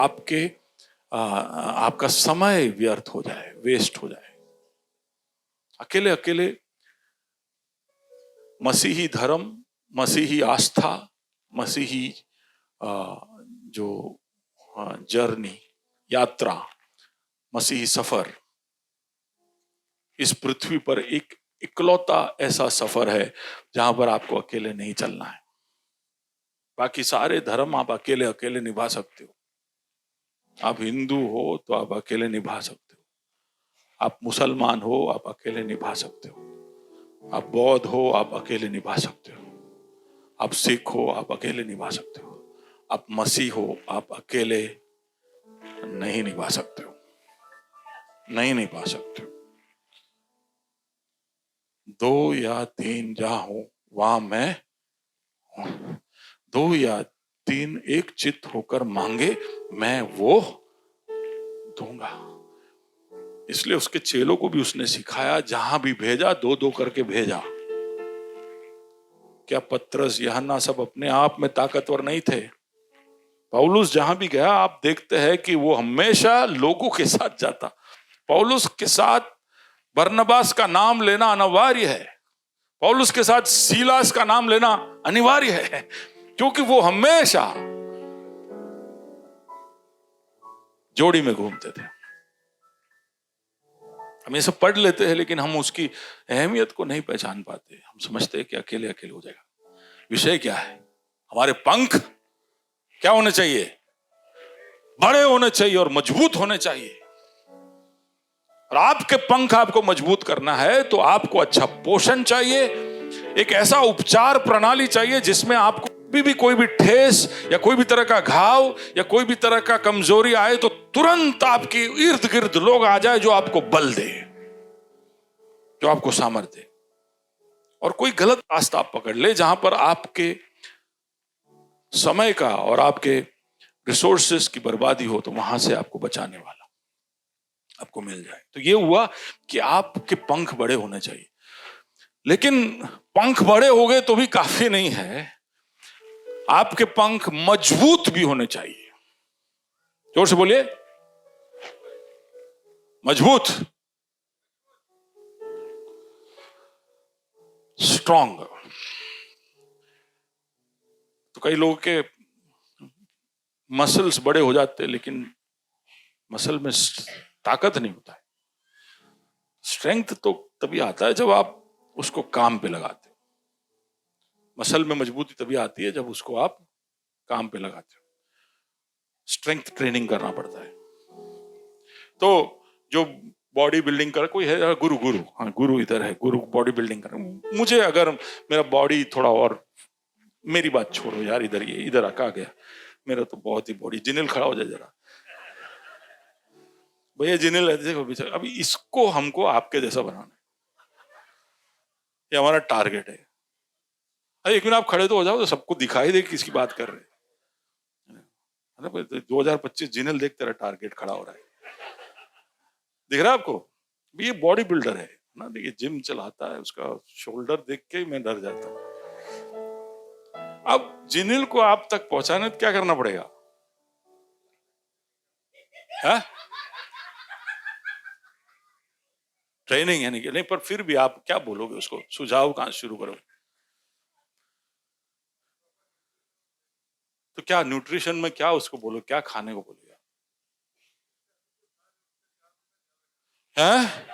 आपका समय व्यर्थ हो जाए, वेस्ट हो जाए। अकेले अकेले मसीही धर्म, मसीही आस्था, मसीही जो जर्नी, यात्रा, मसीही सफर इस पृथ्वी पर एक इकलौता ऐसा सफर है जहां पर आपको अकेले नहीं चलना है। बाकी सारे धर्म आप अकेले अकेले निभा सकते हो। आप हिंदू हो तो आप अकेले निभा सकते हो, आप मुसलमान हो आप अकेले निभा सकते हो, आप बौद्ध हो आप अकेले निभा सकते हो, आप सिख हो आप अकेले निभा सकते हो, आप मसीह हो आप अकेले नहीं निभा सकते हो, नहीं निभा सकते हो। 2 या 3 जहां हो वहां मैं हूं। 2 या 3 एक चित्त होकर मांगे मैं वो दूंगा। इसलिए उसके चेलों को भी उसने सिखाया, जहां भी भेजा 2-2 करके भेजा। क्या पतरस यूहन्ना सब अपने आप में ताकतवर नहीं थे? पौलुस जहां भी गया आप देखते हैं कि वो हमेशा लोगों के साथ जाता। पौलुस के साथ बरनबास का नाम लेना अनिवार्य है, पौलुस के साथ सीलास का नाम लेना अनिवार्य है, क्योंकि वो हमेशा जोड़ी में घूमते थे। हम ये सब पढ़ लेते हैं लेकिन हम उसकी अहमियत को नहीं पहचान पाते। हम समझते हैं कि अकेले अकेले हो जाएगा। विषय क्या है? हमारे पंख क्या होने चाहिए? बड़े होने चाहिए और मजबूत होने चाहिए। और आपके पंख आपको मजबूत करना है तो आपको अच्छा पोषण चाहिए, एक ऐसा उपचार प्रणाली चाहिए जिसमें आपको भी कोई भी ठेस या कोई भी तरह का घाव या कोई भी तरह का कमजोरी आए तो तुरंत आपके इर्द गिर्द लोग आ जाए जो आपको बल दे, जो आपको सामर्थ्य दे। और कोई गलत रास्ता आप पकड़ ले जहां पर आपके समय का और आपके रिसोर्सेस की बर्बादी हो, तो वहां से आपको बचाने वाला आपको मिल जाए। तो ये हुआ कि आपके पंख बड़े होने चाहिए। लेकिन पंख बड़े हो गए तो भी काफी नहीं है, आपके पंख मजबूत भी होने चाहिए। जोर से बोलिए, मजबूत, स्ट्रॉन्ग। तो कई लोगों के मसल्स बड़े हो जाते हैं लेकिन मसल में ताकत नहीं होता है। स्ट्रेंथ तो तभी आता है जब आप उसको काम पे लगाते हो। मसल में मजबूती तभी आती है जब उसको आप काम पे लगाते हो। स्ट्रेंथ ट्रेनिंग करना पड़ता है। तो जो बॉडी बिल्डिंग कर कोई है, गुरु गुरु हाँ गुरु इधर है, गुरु बॉडी बिल्डिंग कर। मुझे अगर मेरा बॉडी थोड़ा और, मेरी बात छोड़ो यार, इधर ये इधर आ गया, मेरा तो बहुत ही बॉडी। जिनिल खड़ा हो जाए जरा भैया, जिनिल देखो पीछे। अभी इसको हमको आपके जैसा बनाना है, ये हमारा टारगेट है। अरे एक मिनट आप खड़े तो हो जाओ तो सबको दिखाई दे किसकी बात कर रहे हैं। 2025 जिनिल देख तेरा टारगेट खड़ा हो रहा है, दिख रहा है आपको? ये बॉडी बिल्डर है ना, देखिए जिम चलाता है, उसका शोल्डर देख के ही मैं डर जाता हूं। अब जिनिल को आप तक पहुंचाने तो क्या करना पड़ेगा? है ट्रेनिंग है नहीं, पर फिर भी आप क्या बोलोगे उसको? सुझाव कहां शुरू करोगे? तो क्या न्यूट्रिशन में क्या उसको बोलो, क्या खाने को बोलेगा? हैं?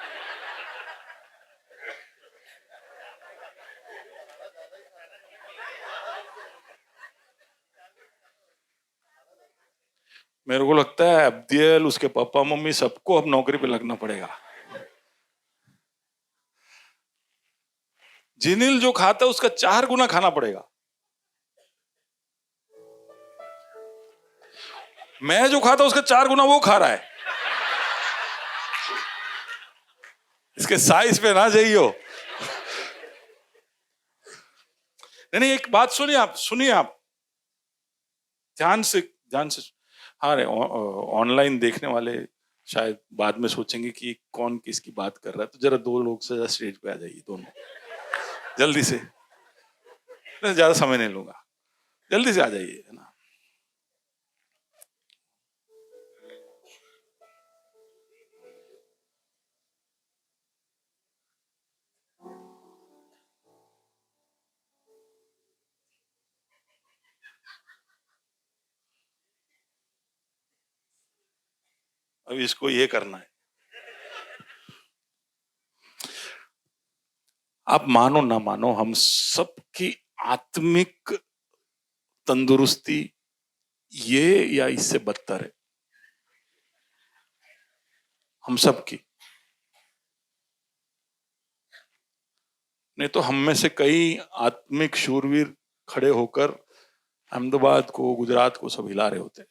मेरे को लगता है अब्दियल, उसके पापा मम्मी सबको अब नौकरी पे लगना पड़ेगा। जिनिल जो खाता है उसका 4 गुना खाना पड़ेगा। मैं जो खाता हूं उसका 4 गुना वो खा रहा है। इसके साइज पे ना जाइयो। नहीं, एक बात सुनिए आप, सुनिए आप ध्यान से, ध्यान से। हाँ, ऑनलाइन देखने वाले शायद बाद में सोचेंगे कि कौन किसकी बात कर रहा है, तो जरा 2 लोग से स्टेज पे आ जाइए, दोनों जल्दी से। ज्यादा समय नहीं लूंगा, जल्दी से आ जाइए, है ना। अब इसको ये करना है। आप मानो ना मानो, हम सबकी आत्मिक तंदुरुस्ती ये या इससे बदतर है, हम सबकी। नहीं तो हम में से कई आत्मिक शूरवीर खड़े होकर अहमदाबाद को, गुजरात को सब हिला रहे होते।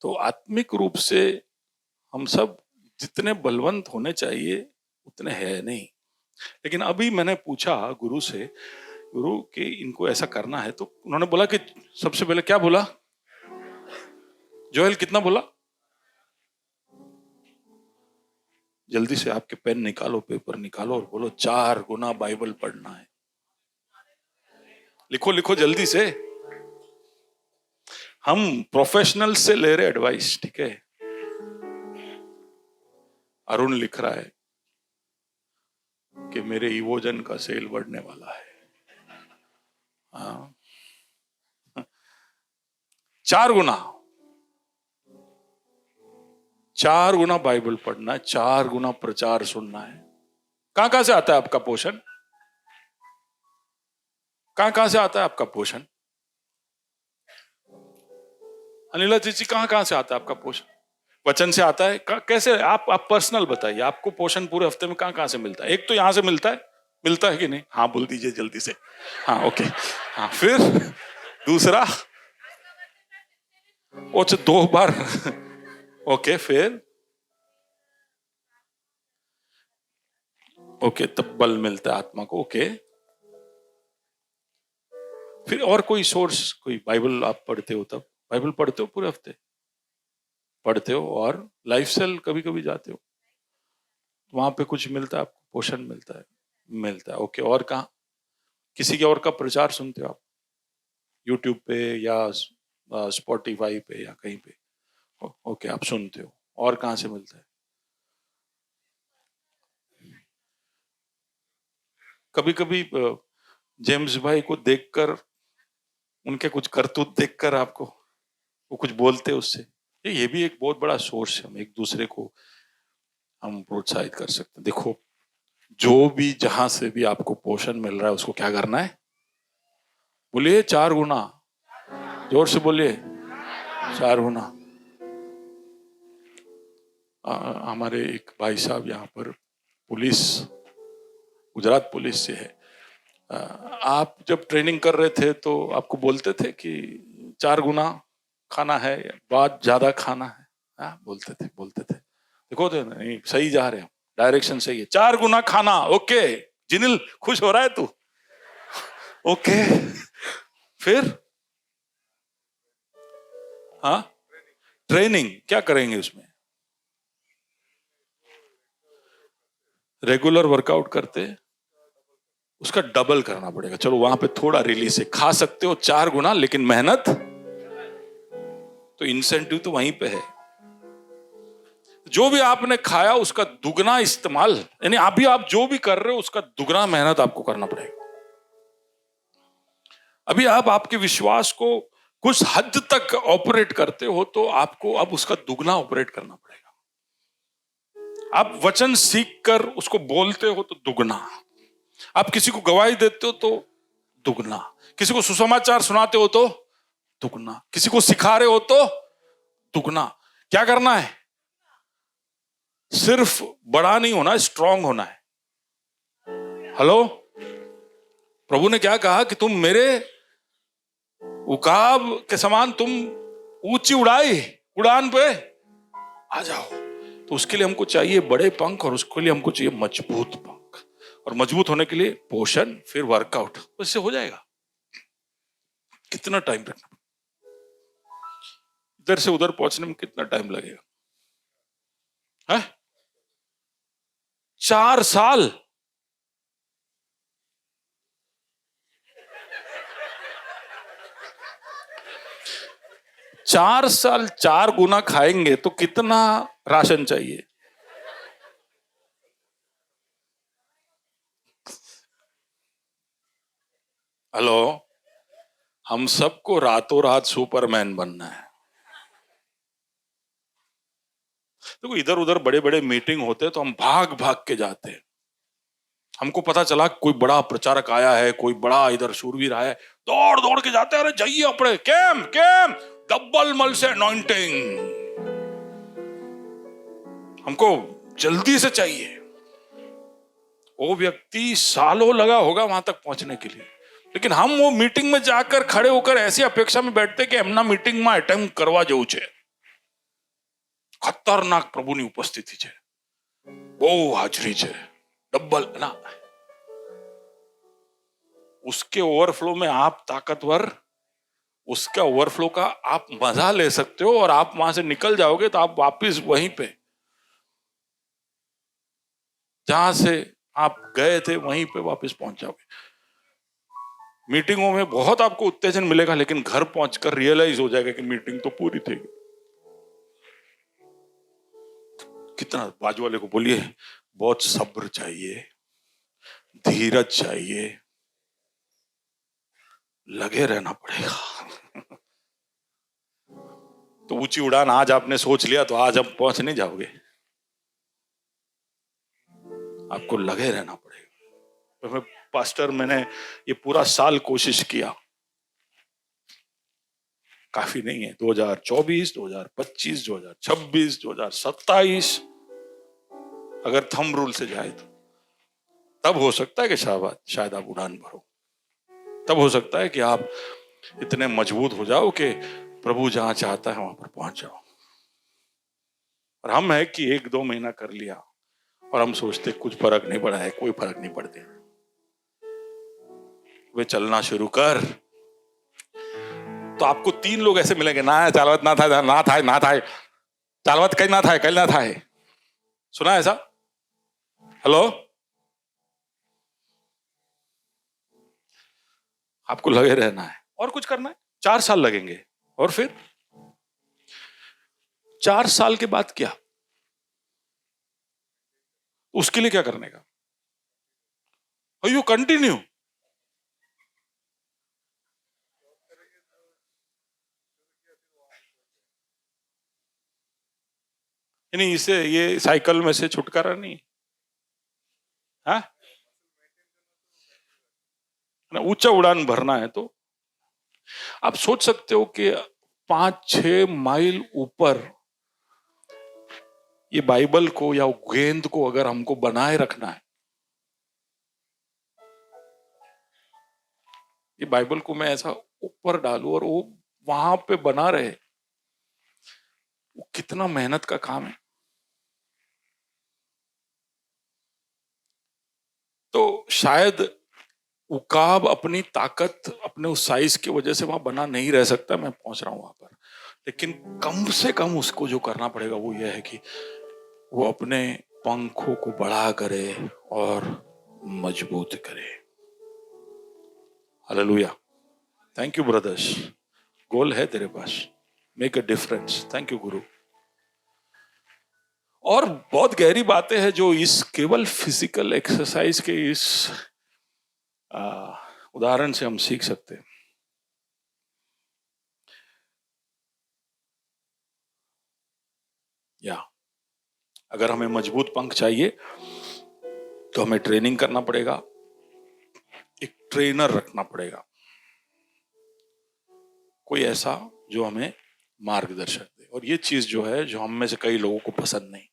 तो आत्मिक रूप से हम सब जितने बलवंत होने चाहिए उतने है नहीं। लेकिन अभी मैंने पूछा गुरु से, गुरु कि इनको ऐसा करना है, तो उन्होंने बोला कि सबसे पहले क्या बोला, जोएल कितना बोला, जल्दी से आपके पेन निकालो, पेपर निकालो और बोलो 4 गुना बाइबल पढ़ना है। लिखो लिखो जल्दी से। हम प्रोफेशनल से ले रहे एडवाइस, ठीक है। अरुण लिख रहा है कि मेरे इवोजन का सेल बढ़ने वाला है। 4 गुना, 4 गुना बाइबल पढ़ना है, 4 गुना प्रचार सुनना है। कहां कहां से आता है आपका पोषण, कहां कहां से आता है आपका पोषण, अनिला जी कहां कहां से आता है आपका पोषण? वचन से आता है? कैसे? आप पर्सनल बताइए, आपको पोषण पूरे हफ्ते में कहां कहां से मिलता है? एक तो यहां से मिलता है, मिलता है कि नहीं? हाँ बोल दीजिए जल्दी से। हाँ ओके। हाँ फिर दूसरा, अच्छा 2 बार ओके फिर ओके, तब बल मिलता है आत्मा को। ओके, फिर और कोई सोर्स, कोई बाइबल आप पढ़ते हो? तब बाइबल पढ़ते हो पूरे हफ्ते पढ़ते हो, और लाइफ सेल कभी कभी जाते हो, वहां पे कुछ मिलता है आपको, पोषण मिलता है? मिलता है। ओके, और कहाँ किसी के और का प्रचार सुनते हो आप? यूट्यूब पे या स्पॉटिफाई पे या कहीं पे? ओके, आप सुनते हो। और कहाँ से मिलता है? कभी कभी जेम्स भाई को देखकर, उनके कुछ करतूत देखकर आपको वो कुछ बोलते उससे? ये भी एक बहुत बड़ा सोर्स है, हम एक दूसरे को हम प्रोत्साहित कर सकते हैं। देखो, जो भी जहां से भी आपको पोषण मिल रहा है उसको क्या करना है? बोलिए 4 गुना, जोर से बोलिए 4 गुना। हमारे एक भाई साहब यहाँ पर पुलिस, गुजरात पुलिस से है। आप जब ट्रेनिंग कर रहे थे तो आपको बोलते थे कि 4 गुना खाना है, बाद ज्यादा खाना है? बोलते थे, बोलते थे। देखो तो नहीं, सही जा रहे हैं, डायरेक्शन सही है। 4 गुना खाना। ओके जिनिल, खुश हो रहा है तू? ओके फिर हाँ, ट्रेनिंग क्या करेंगे उसमें? रेगुलर वर्कआउट करते, उसका डबल करना पड़ेगा। चलो वहां पे थोड़ा रिलीज है, खा सकते हो 4 गुना, लेकिन मेहनत तो, इंसेंटिव तो वहीं पे है। जो भी आपने खाया उसका दुगना इस्तेमाल, यानी अभी आप जो भी कर रहे हो उसका दुगना मेहनत आपको करना पड़ेगा। अभी आप आपके विश्वास को कुछ हद तक ऑपरेट करते हो तो आपको अब उसका दुगना ऑपरेट करना पड़ेगा। आप वचन सीख कर उसको बोलते हो तो दुगना, आप किसी को गवाही देते हो तो दुगना, किसी को सुसमाचार सुनाते हो तो दुगना, किसी को सिखा रहे हो तो दुगना। क्या करना है? सिर्फ बड़ा नहीं होना, स्ट्रांग होना है। हेलो, प्रभु ने क्या कहा कि तुम मेरे उकाब के समान, तुम ऊंची उड़ान पे आ जाओ। तो उसके लिए हमको चाहिए बड़े पंख, और उसके लिए हमको चाहिए मजबूत पंख, और मजबूत होने के लिए पोषण, फिर वर्कआउट, उससे हो जाएगा। कितना टाइम रखना, इधर से उधर पहुंचने में कितना टाइम लगेगा? है 4 साल। चार साल 4 गुना खाएंगे तो कितना राशन चाहिए? हेलो, हम सबको रातों रात सुपरमैन बनना है। देखो इधर उधर बड़े बड़े मीटिंग होते हैं तो हम भाग भाग के जाते हैं। हमको पता चला कोई बड़ा प्रचारक आया है, कोई बड़ा इधर शूरवीर आया है, दौड़ दौड़ के जाते हैं, अरे जाइए अपने केम केम डबल मल से अनॉइंटिंग, हमको जल्दी से चाहिए। वो व्यक्ति सालों लगा होगा वहां तक पहुंचने के लिए, लेकिन हम वो मीटिंग में जाकर खड़े होकर ऐसी अपेक्षा में बैठते कि हमना मीटिंग में अटेम्प्ट करवा जવું છે। खतरनाक प्रभुની उपस्थिति છે, બહુ હાજરી છે, डबल ना। उसके ओवरफ्लो में आप ताकतवर, उसका ओवरफ्लो का आप मजा ले सकते हो, और आप वहां से निकल जाओगे तो आप वापिस वहीं पे जहां से आप गए थे वहीं पे वापस पहुंच जाओगे। मीटिंगों में बहुत आपको उत्तेजन मिलेगा, लेकिन घर पहुंचकर रियलाइज हो जाएगा कि मीटिंग तो पूरी थी। कितना, बाजू वाले को बोलिए बहुत सब्र चाहिए, धीरज चाहिए, लगे रहना पड़ेगा। तो ऊंची उड़ान आज आपने सोच लिया तो आज आप पहुंच नहीं जाओगे, आपको लगे रहना पड़ेगा। तो मैं पास्टर, मैंने ये पूरा साल कोशिश किया, काफी नहीं है। 2024, 2025, 2026, 2027 अगर थंब रूल से जाए तो तब हो सकता है कि शायद आप उड़ान भरो, तब हो सकता है कि आप इतने मजबूत हो जाओ कि प्रभु जहां चाहता है वहां पर पहुंच जाओ। और हम है कि 1-2 महीना कर लिया और हम सोचते कुछ फर्क नहीं पड़ा है, कोई फर्क नहीं पड़ते। वे चलना शुरू कर तो आपको 3 लोग ऐसे मिलेंगे, ना चालवत ना था, ना था, ना था, चालवत कहीं ना था, कहीं ना था। सुना ऐसा? हेलो, आपको लगे रहना है और कुछ करना है। 4 साल लगेंगे, और फिर 4 साल के बाद क्या, उसके लिए क्या करने का? You continue. नहीं, इसे ये साइकिल में से छुटकारा नहीं, हाँ, ऊंचा उड़ान भरना है। तो आप सोच सकते हो कि 5-6 माइल ऊपर ये बाइबल को या गेंद को अगर हमको बनाए रखना है, ये बाइबल को मैं ऐसा ऊपर डालूं और वो वहां पे बना रहे, वो कितना मेहनत का काम है। तो शायद उकाब अपनी ताकत, अपने उस साइज की वजह से वहां बना नहीं रह सकता, मैं पहुंच रहा हूं वहां पर, लेकिन कम से कम उसको जो करना पड़ेगा वो ये है कि वो अपने पंखों को बड़ा करे और मजबूत करे। Hallelujah. Thank you brothers, goal है तेरे पास, make a difference. Thank you guru. और बहुत गहरी बातें हैं जो इस केवल फिजिकल एक्सरसाइज के इस उदाहरण से हम सीख सकते हैं। या अगर हमें मजबूत पंख चाहिए तो हमें ट्रेनिंग करना पड़ेगा, एक ट्रेनर रखना पड़ेगा, कोई ऐसा जो हमें मार्गदर्शक दे। और ये चीज जो है, जो हम में से कई लोगों को पसंद नहीं,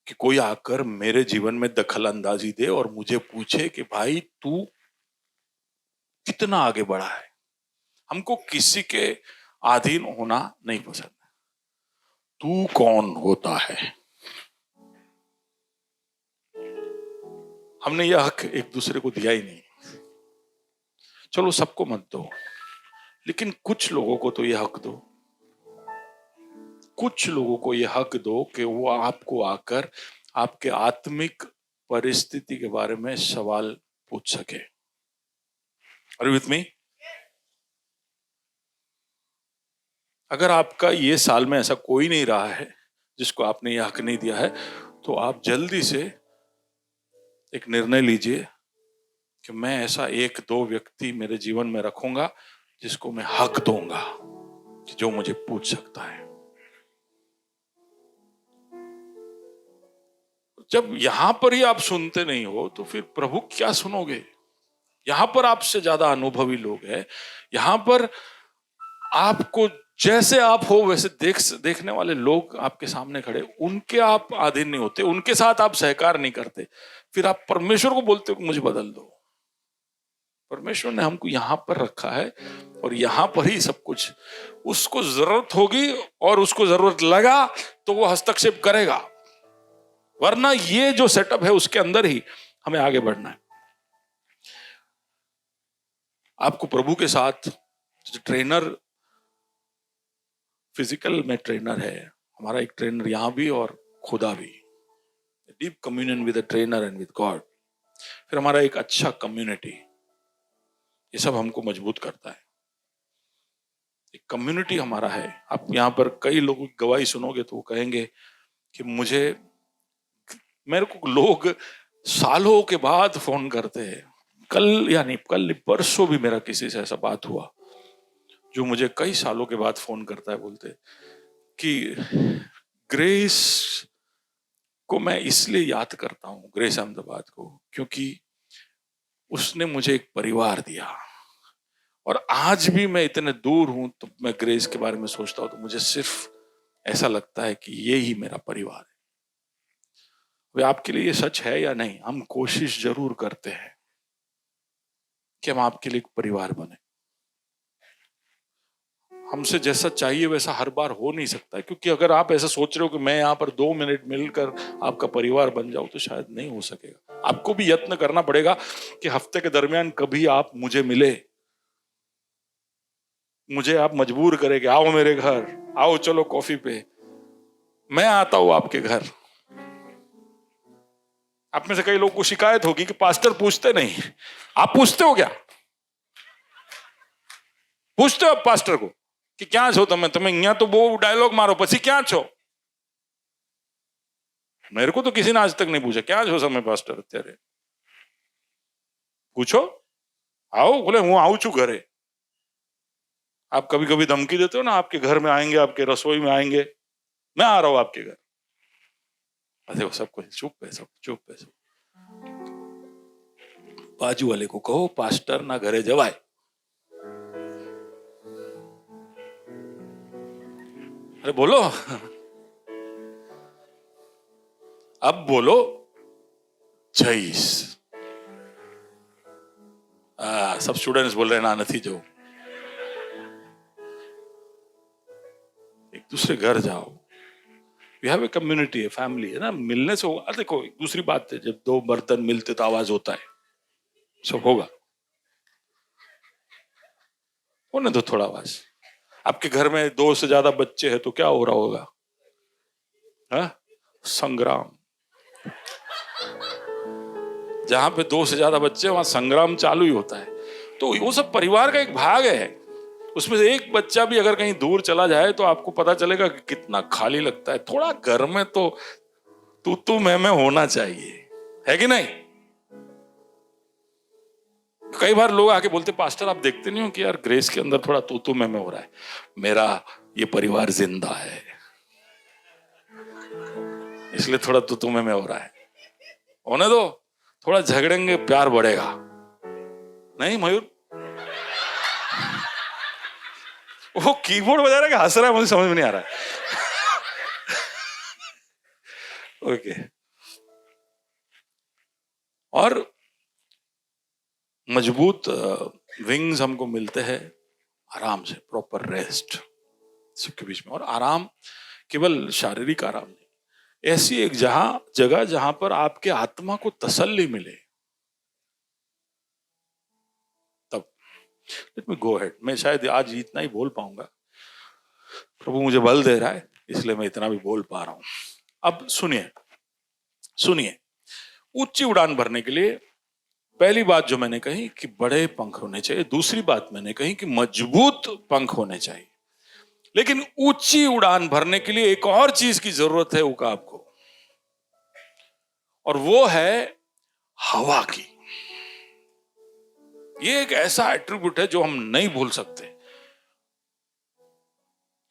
कि कोई आकर मेरे जीवन में दखल अंदाजी दे और मुझे पूछे कि भाई तू कितना आगे बढ़ा है। हमको किसी के अधीन होना नहीं पसंद। तू कौन होता है? हमने यह हक एक दूसरे को दिया ही नहीं। चलो सबको मत दो, लेकिन कुछ लोगों को तो यह हक दो, कुछ लोगों को यह हक दो कि वो आपको आकर आपके आत्मिक परिस्थिति के बारे में सवाल पूछ सके। Are you with me? अगर आपका ये साल में ऐसा कोई नहीं रहा है जिसको आपने यह हक नहीं दिया है, तो आप जल्दी से एक निर्णय लीजिए कि मैं ऐसा 1-2 व्यक्ति मेरे जीवन में रखूंगा जिसको मैं हक दूंगा कि जो मुझे पूछ सकता है। जब यहां पर ही आप सुनते नहीं हो तो फिर प्रभु क्या सुनोगे? यहां पर आपसे ज्यादा अनुभवी लोग हैं, यहां पर आपको जैसे आप हो वैसे देखने वाले लोग आपके सामने खड़े, उनके आप अधीन नहीं होते, उनके साथ आप सहकार नहीं करते, फिर आप परमेश्वर को बोलते हो कि मुझे बदल दो। परमेश्वर ने हमको यहां पर रखा है और यहां पर ही सब कुछ, उसको जरूरत होगी और उसको जरूरत लगा तो वो हस्तक्षेप करेगा, वरना ये जो सेटअप है उसके अंदर ही हमें आगे बढ़ना है। आपको प्रभु के साथ ट्रेनर, फिजिकल में ट्रेनर है, हमारा एक ट्रेनर यहां भी और खुदा भी, deep communion with the trainer and with God. फिर हमारा एक अच्छा कम्युनिटी, ये सब हमको मजबूत करता है। एक कम्युनिटी हमारा है। आप यहाँ पर कई लोगों की गवाही सुनोगे तो वो कहेंगे कि मेरे को लोग सालों के बाद फोन करते हैं। कल परसों भी मेरा किसी से ऐसा बात हुआ जो मुझे कई सालों के बाद फोन करता है, बोलते कि ग्रेस को मैं इसलिए याद करता हूं, ग्रेस अहमदाबाद को, क्योंकि उसने मुझे एक परिवार दिया, और आज भी मैं इतने दूर हूं तो मैं ग्रेस के बारे में सोचता हूं तो मुझे सिर्फ ऐसा लगता है कि ये ही मेरा परिवार है। वे आपके लिए ये सच है या नहीं? हम कोशिश जरूर करते हैं कि हम आपके लिए एक परिवार बने। हमसे जैसा चाहिए वैसा हर बार हो नहीं सकता है, क्योंकि अगर आप ऐसा सोच रहे हो कि मैं यहाँ पर 2 मिनट मिलकर आपका परिवार बन जाऊं तो शायद नहीं हो सकेगा। आपको भी यत्न करना पड़ेगा कि हफ्ते के दरमियान कभी आप मुझे मिले, मुझे आप मजबूर करें कि आओ मेरे घर, आओ चलो कॉफी पे, मैं आता हूं आपके घर। आप में से कई लोगों को शिकायत होगी कि पास्टर पूछते नहीं। आप पूछते हो क्या? पूछते हो आप पास्टर को कि क्या छो तुम्हें यहाँ तो वो डायलॉग मारो पसी क्या छो? मेरे को तो किसी ने आज तक नहीं पूछा क्या छो समय पास्टर અત્યારે। पूछो, आओ, बोले हूँ आऊ छू घरे। आप कभी कभी धमकी देते हो ना, आपके घर में आएंगे, आपके रसोई में आएंगे, मैं आ रहा हूं आपके घर। अरे वो सबको चुप है, सब चुप है सब। बाजू वाले को कहो पास्टर ना घरे जवाय। अरे बोलो, अब बोलो जईस। सब स्टूडेंट्स बोल रहे हैं ना नहीं जो। एक दूसरे घर जाओ, वी हैव ए कम्युनिटी है, फैमिली है ना, मिलने से होगा। देखो दूसरी बात है, जब 2 बर्तन मिलते तो आवाज होता है, सब होगा, होने दो थोड़ा आवाज। आपके घर में 2 से ज्यादा बच्चे हैं तो क्या हो रहा होगा? संग्राम। जहां पे 2 से ज्यादा बच्चे, वहां संग्राम चालू ही होता है। तो वो सब परिवार का एक भाग है। उसमें से एक बच्चा भी अगर कहीं दूर चला जाए तो आपको पता चलेगा कि कितना खाली लगता है। थोड़ा घर में तो तू मैं होना चाहिए, है कि नहीं? कई बार लोग आके बोलते पास्टर आप देखते नहीं हो कि यार ग्रेस के अंदर थोड़ा तू मैं हो रहा है। मेरा ये परिवार जिंदा है, इसलिए थोड़ा तू मैं हो रहा है। होने दो, थोड़ा झगड़ेंगे प्यार बढ़ेगा। नहीं मयूर, वो कीबोर्ड बजा रहा है कि हंस रहा है, मुझे समझ में नहीं आ रहा है। ओके। और मजबूत विंग्स हमको मिलते हैं आराम से, प्रॉपर रेस्ट सबके बीच में। और आराम केवल शारीरिक आराम नहीं, ऐसी एक जगह जहां पर आपके आत्मा को तसल्ली मिले, तब लेट मी गो अहेड। मैं शायद आज इतना ही बोल पाऊंगा, प्रभु मुझे बल दे रहा है इसलिए मैं इतना भी बोल पा रहा हूं। अब सुनिए, ऊंची उड़ान भरने के लिए पहली बात जो मैंने कही कि बड़े पंख होने चाहिए, दूसरी बात मैंने कही कि मजबूत पंख होने चाहिए। लेकिन ऊंची उड़ान भरने के लिए एक और चीज की जरूरत है आपको, और वो है हवा की। ये एक ऐसा एट्रीब्यूट है जो हम नहीं भूल सकते,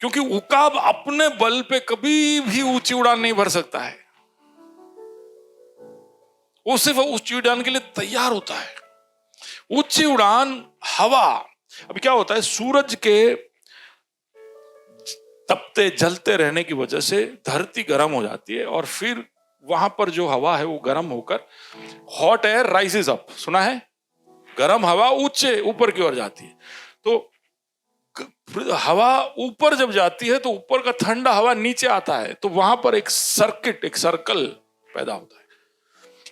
क्योंकि उकाब अपने बल पे कभी भी ऊंची उड़ान नहीं भर सकता है। वो सिर्फ ऊंची उड़ान के लिए तैयार होता है। ऊंची उड़ान हवा, अभी क्या होता है, सूरज के तपते जलते रहने की वजह से धरती गर्म हो जाती है और फिर वहां पर जो हवा है वो गर्म होकर हॉट एयर राइजेस अप, सुना है, गर्म हवा ऊंचे ऊपर की ओर जाती है। तो हवा ऊपर जब जाती है तो ऊपर का ठंडा हवा नीचे आता है, तो वहां पर एक सर्किट, एक सर्कल पैदा होता है।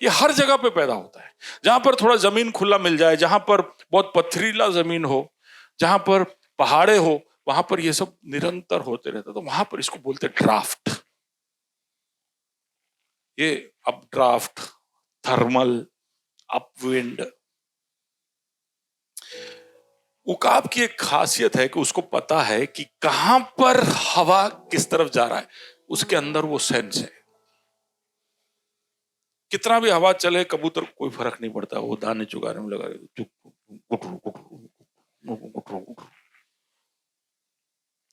ये हर जगह पे पैदा होता है, जहां पर थोड़ा जमीन खुला मिल जाए, जहां पर बहुत पथरीला जमीन हो, जहां पर पहाड़े हो, वहां पर ये सब निरंतर होते रहता है। तो वहां पर इसको बोलते ड्राफ्ट। ये अप ड्राफ्ट, थर्मल, अपविंड। उकाब की एक खासियत है कि उसको पता है कि कहां पर हवा किस तरफ जा रहा है, उसके अंदर वो सेंस है। कितना भी हवा चले, कबूतर कोई फर्क नहीं पड़ता, वो दाने चुगाने में लगा,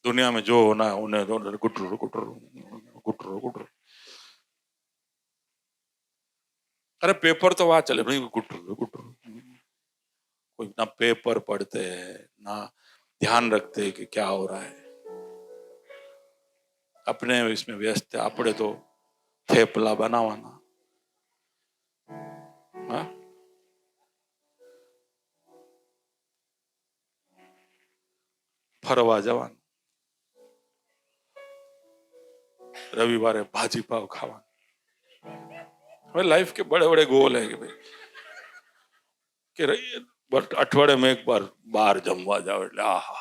दुनिया में जो होना है उन्हें गुटर गुटर गुटर गुटर। अरे पेपर तो वहां चले भाई, गुटर गुटर। कोई ना पेपर पढ़ते हैं ना ध्यान रखते हैं कि क्या हो रहा है, अपने इसमें व्यस्त है। आपड़े तो थेपला बनावाना, हाँ? फरवा जवान, रविवार भाजी पाव खावा। लाइफ के बड़े बड़े गोल है कि भाई कि बट अठवाडिये में एक बार बाहर जमवा जाओ એટલે આહા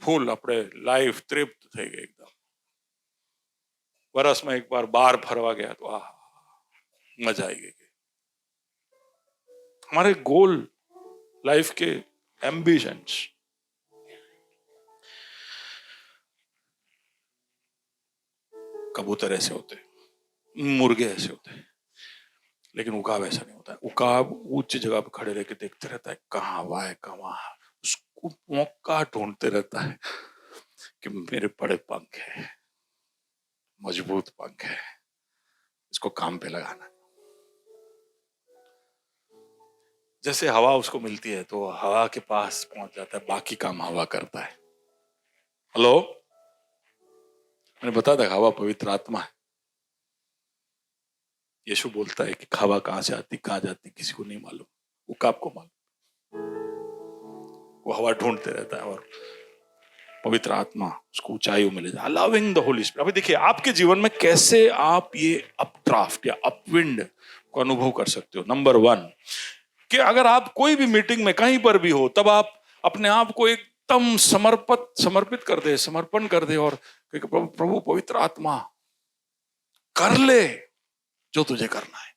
ફૂલ આપણે લાઈફ તૃપ્ત થઈ ગઈ एकदम। વર્ષમાં એક બાર બહાર ફરવા ગયા તો આહા મજા आई गई। हमारे गोल, लाइफ के एम्बिशंस, कबूतर ऐसे होते, मुर्गे ऐसे होते, लेकिन उकाब ऐसा नहीं होता है। उकाब ऊंची जगह पर खड़े रह के देखते रहता है कहाँ हवा है, कहाँ, उसको मौका ढूंढते रहता है कि मेरे बड़े पंख है, मजबूत पंख है, इसको काम पे लगाना। जैसे हवा उसको मिलती है तो हवा के पास पहुंच जाता है, बाकी काम हवा करता है। हेलो, मैंने बता था हवा पवित्र आत्मा है। यीशु बोलता है कि हवा कहां से आती कहां जाती किसी को नहीं मालूम, उकाब को मालूम। वो हवा ढूंढते रहता है और पवित्र आत्मा उसको ऊंचाइयों में ले जाए। Allowing the Holi spirit. अभी देखिए आपके जीवन में कैसे आप ये अपड्राफ्ट या अपविंड को अनुभव कर सकते हो। नंबर 1 कि अगर आप कोई भी मीटिंग में कहीं पर भी हो, तब आप अपने आप को एकदम समर्पित कर दे, समर्पण कर दे और प्रभु पवित्र आत्मा कर ले जो तुझे करना है।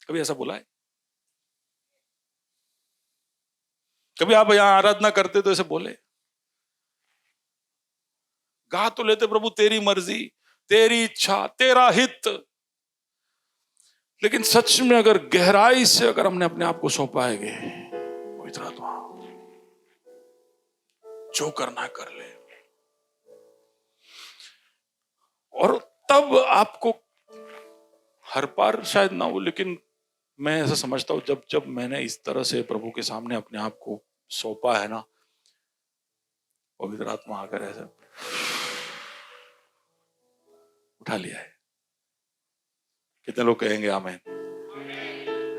कभी ऐसा बोला है? कभी आप यहां आराधना करते तो ऐसे बोले, गा तो लेते प्रभु तेरी मर्जी, तेरी इच्छा, तेरा हित, लेकिन सच में अगर गहराई से अगर हमने अपने आप को सौंपा है पवित्र आत्मा जो करना कर ले, और तब आपको हर बार शायद ना हो, लेकिन मैं ऐसा समझता हूं जब जब मैंने इस तरह से प्रभु के सामने अपने आप को सौंपा है ना, पवित्र आत्मा आकर ऐसा उठा लिया है। कितने लोग कहेंगे आमेन?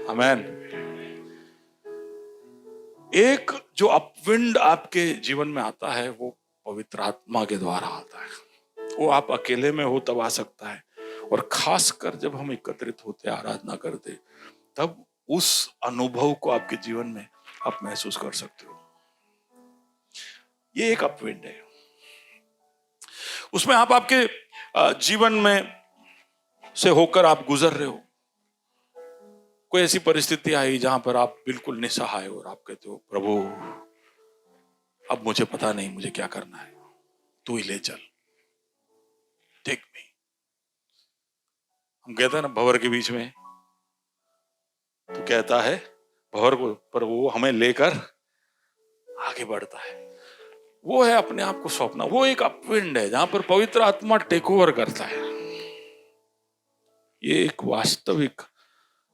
आमेन। एक जो अपविंड आपके जीवन में आता है वो पवित्र आत्मा के द्वारा आता है। वो आप अकेले में हो तब आ सकता है, और खासकर जब हम एकत्रित होते आराधना करते तब उस अनुभव को आपके जीवन में आप महसूस कर सकते हो। ये एक अपविंड है। उसमें आप आपके जीवन में से होकर आप गुजर रहे हो, कोई ऐसी परिस्थिति आई जहां पर आप बिल्कुल निसहाय हो और आप कहते हो प्रभु अब मुझे पता नहीं मुझे क्या करना है, तू ही ले चल, टेक मी। हम कहते हैं ना भंवर के बीच में, तो कहता है भंवर को, पर वो हमें लेकर आगे बढ़ता है। वो है अपने आप को सौंपना। वो एक अपविंड है जहां पर पवित्र आत्मा टेक ओवर करता है। ये एक वास्तविक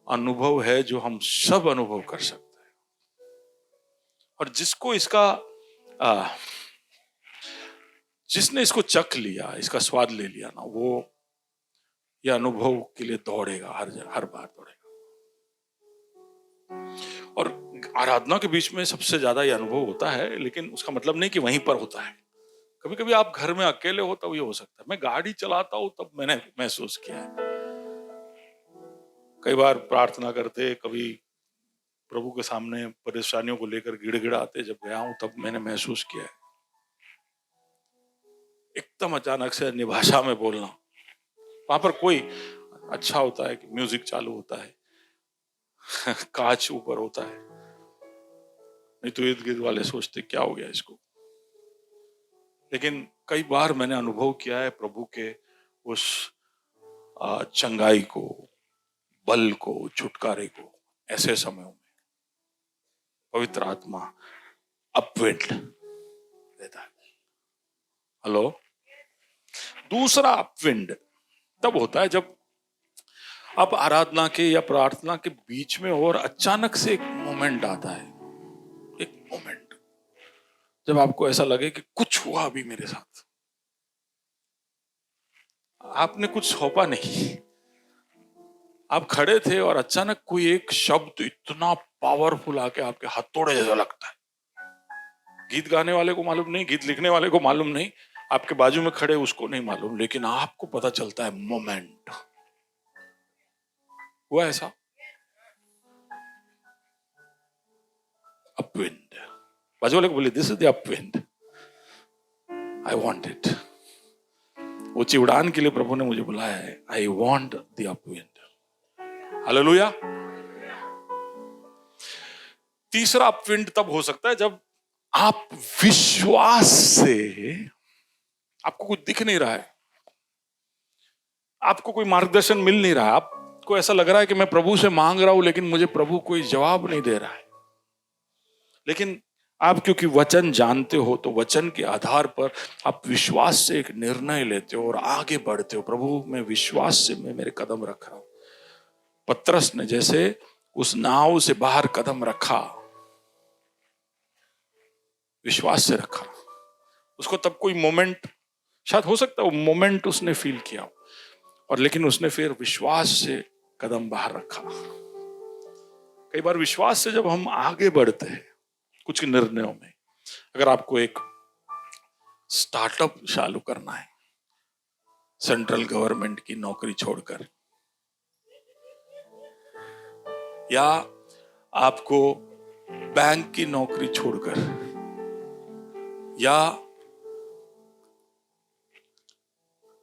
अनुभव है जो हम सब अनुभव कर सकते हैं। और जिसको जिसने इसको चख लिया, इसका स्वाद ले लिया ना, वो ये अनुभव के लिए दौड़ेगा, हर बार दौड़ेगा। और आराधना के बीच में सबसे ज्यादा ये अनुभव होता है, लेकिन उसका मतलब नहीं कि वहीं पर होता है। कभी कभी आप घर में अकेले हो तब ये हो सकता है। मैं गाड़ी चलाता हूं तब मैंने महसूस किया है। कई बार प्रार्थना करते, कभी प्रभु के सामने परेशानियों को लेकर गिड़गिड़ाते जब गया हूं, तब मैंने महसूस किया है एकदम अचानक से अन्य भाषा में बोलना। वहां पर कोई अच्छा होता है कि म्यूजिक चालू होता है, कांच ऊपर होता है, नहीं तो इर्द गिर्द वाले सोचते क्या हो गया इसको। लेकिन कई बार मैंने अनुभव किया है प्रभु के उस चंगाई को, बल को, छुटकारे को ऐसे समयों में पवित्र आत्मा अपविंड देता है। हेलो। दूसरा अपविंड तब होता है जब आप आराधना के या प्रार्थना के बीच में और अचानक से एक मोमेंट आता है, एक मोमेंट जब आपको ऐसा लगे कि कुछ हुआ अभी मेरे साथ। आपने कुछ सौंपा नहीं, आप खड़े थे और अचानक कोई एक शब्द इतना पावरफुल आके आपके हथौड़े जैसा लगता है। गीत गाने वाले को मालूम नहीं, गीत लिखने वाले को मालूम नहीं, आपके बाजू में खड़े उसको नहीं मालूम, लेकिन आपको पता चलता है मोमेंट हुआ ऐसा। अपविंड। बाजू वाले को बोले this is the upwind, I want it. ऊंची उड़ान के लिए प्रभु ने मुझे बुलाया है। I want the upwind. Hallelujah. तीसरा अपविंड तब हो सकता है जब आप विश्वास से, आपको कुछ दिख नहीं रहा है, आपको कोई मार्गदर्शन मिल नहीं रहा है, आपको ऐसा लग रहा है कि मैं प्रभु से मांग रहा हूं लेकिन मुझे प्रभु कोई जवाब नहीं दे रहा है। लेकिन आप क्योंकि वचन जानते हो तो वचन के आधार पर आप विश्वास से एक निर्णय लेते हो और आगे बढ़ते हो। प्रभु मैं विश्वास से मैं मेरे कदम रख रहा हूं। पतरस ने जैसे उस नाव से बाहर कदम रखा, विश्वास से रखा, उसको तब कोई मोमेंट, शायद हो सकता है वो मोमेंट उसने फील किया, और लेकिन उसने फिर विश्वास से कदम बाहर रखा। कई बार विश्वास से जब हम आगे बढ़ते हैं कुछ निर्णयों में, अगर आपको एक स्टार्टअप चालू करना है सेंट्रल गवर्नमेंट की नौकरी छोड़कर, या आपको बैंक की नौकरी छोड़कर, या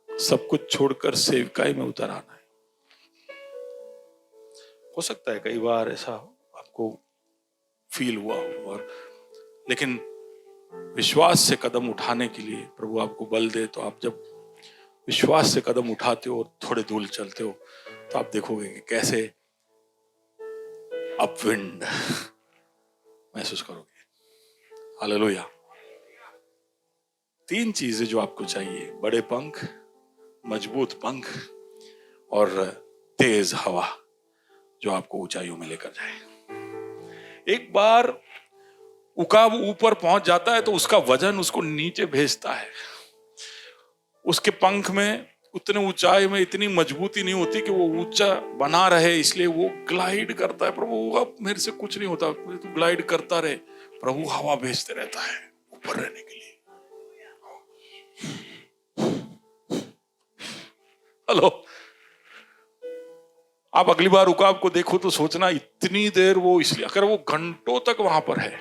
सब कुछ छोड़कर सेवकाई में उतर आना है, हो सकता है कई बार ऐसा आपको फील हुआ हो, और लेकिन विश्वास से कदम उठाने के लिए प्रभु आपको बल दे, तो आप जब विश्वास से कदम उठाते हो और थोड़े दूर चलते हो तो आप देखोगे कि कैसे अपविंड महसूस करोगे। हालेलुया। 3 चीजें जो आपको चाहिए, बड़े पंख, मजबूत पंख और तेज हवा जो आपको ऊंचाइयों में लेकर जाए। एक बार उकाब ऊपर पहुंच जाता है तो उसका वजन उसको नीचे भेजता है। उसके पंख में उतने ऊंचाई में इतनी मजबूती नहीं होती कि वो ऊंचा बना रहे, इसलिए वो ग्लाइड करता है। प्रभु अब मेरे से कुछ नहीं होता, तू ग्लाइड करता रहे। प्रभु हवा भेजते रहता है ऊपर रहने के लिए। हेलो। आप अगली बार उकाब को देखो तो सोचना इतनी देर वो, इसलिए अगर वो घंटों तक वहां पर है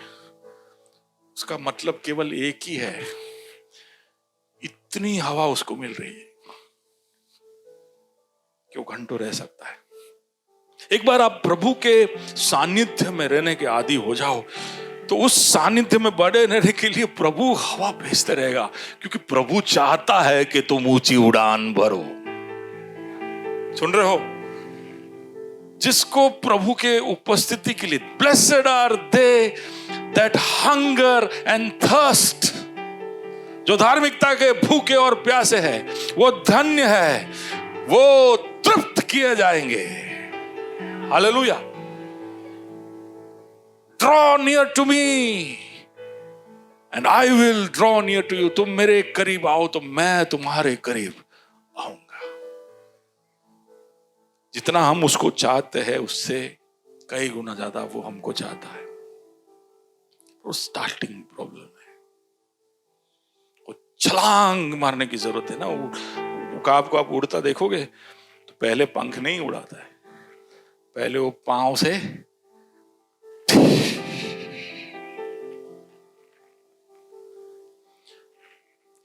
उसका मतलब केवल एक ही है, इतनी हवा उसको मिल रही है कि वो घंटों रह सकता है। एक बार आप प्रभु के सानिध्य में रहने के आदी हो जाओ तो उस सानिध्य में बड़े रहने के लिए प्रभु हवा भेजते रहेगा, क्योंकि प्रभु चाहता है कि तुम ऊंची उड़ान भरो। सुन रहे हो? जिसको प्रभु के उपस्थिति के लिए, blessed are they that hunger and thirst, जो धार्मिकता के भूखे और प्यासे है वो धन्य है, वो तृप्त किए जाएंगे। Hallelujah. Draw near to me and I will draw near to you. तुम मेरे करीब आओ तो मैं तुम्हारे करीब आऊंगा। जितना हम उसको चाहते हैं उससे कई गुना ज्यादा वो हमको चाहता है। वो स्टार्टिंग प्रॉब्लम है। वो छलांग मारने की जरूरत है ना। उकाब को आप उड़ता देखोगे तो पहले पंख नहीं उड़ाता है, पहले वो पांव से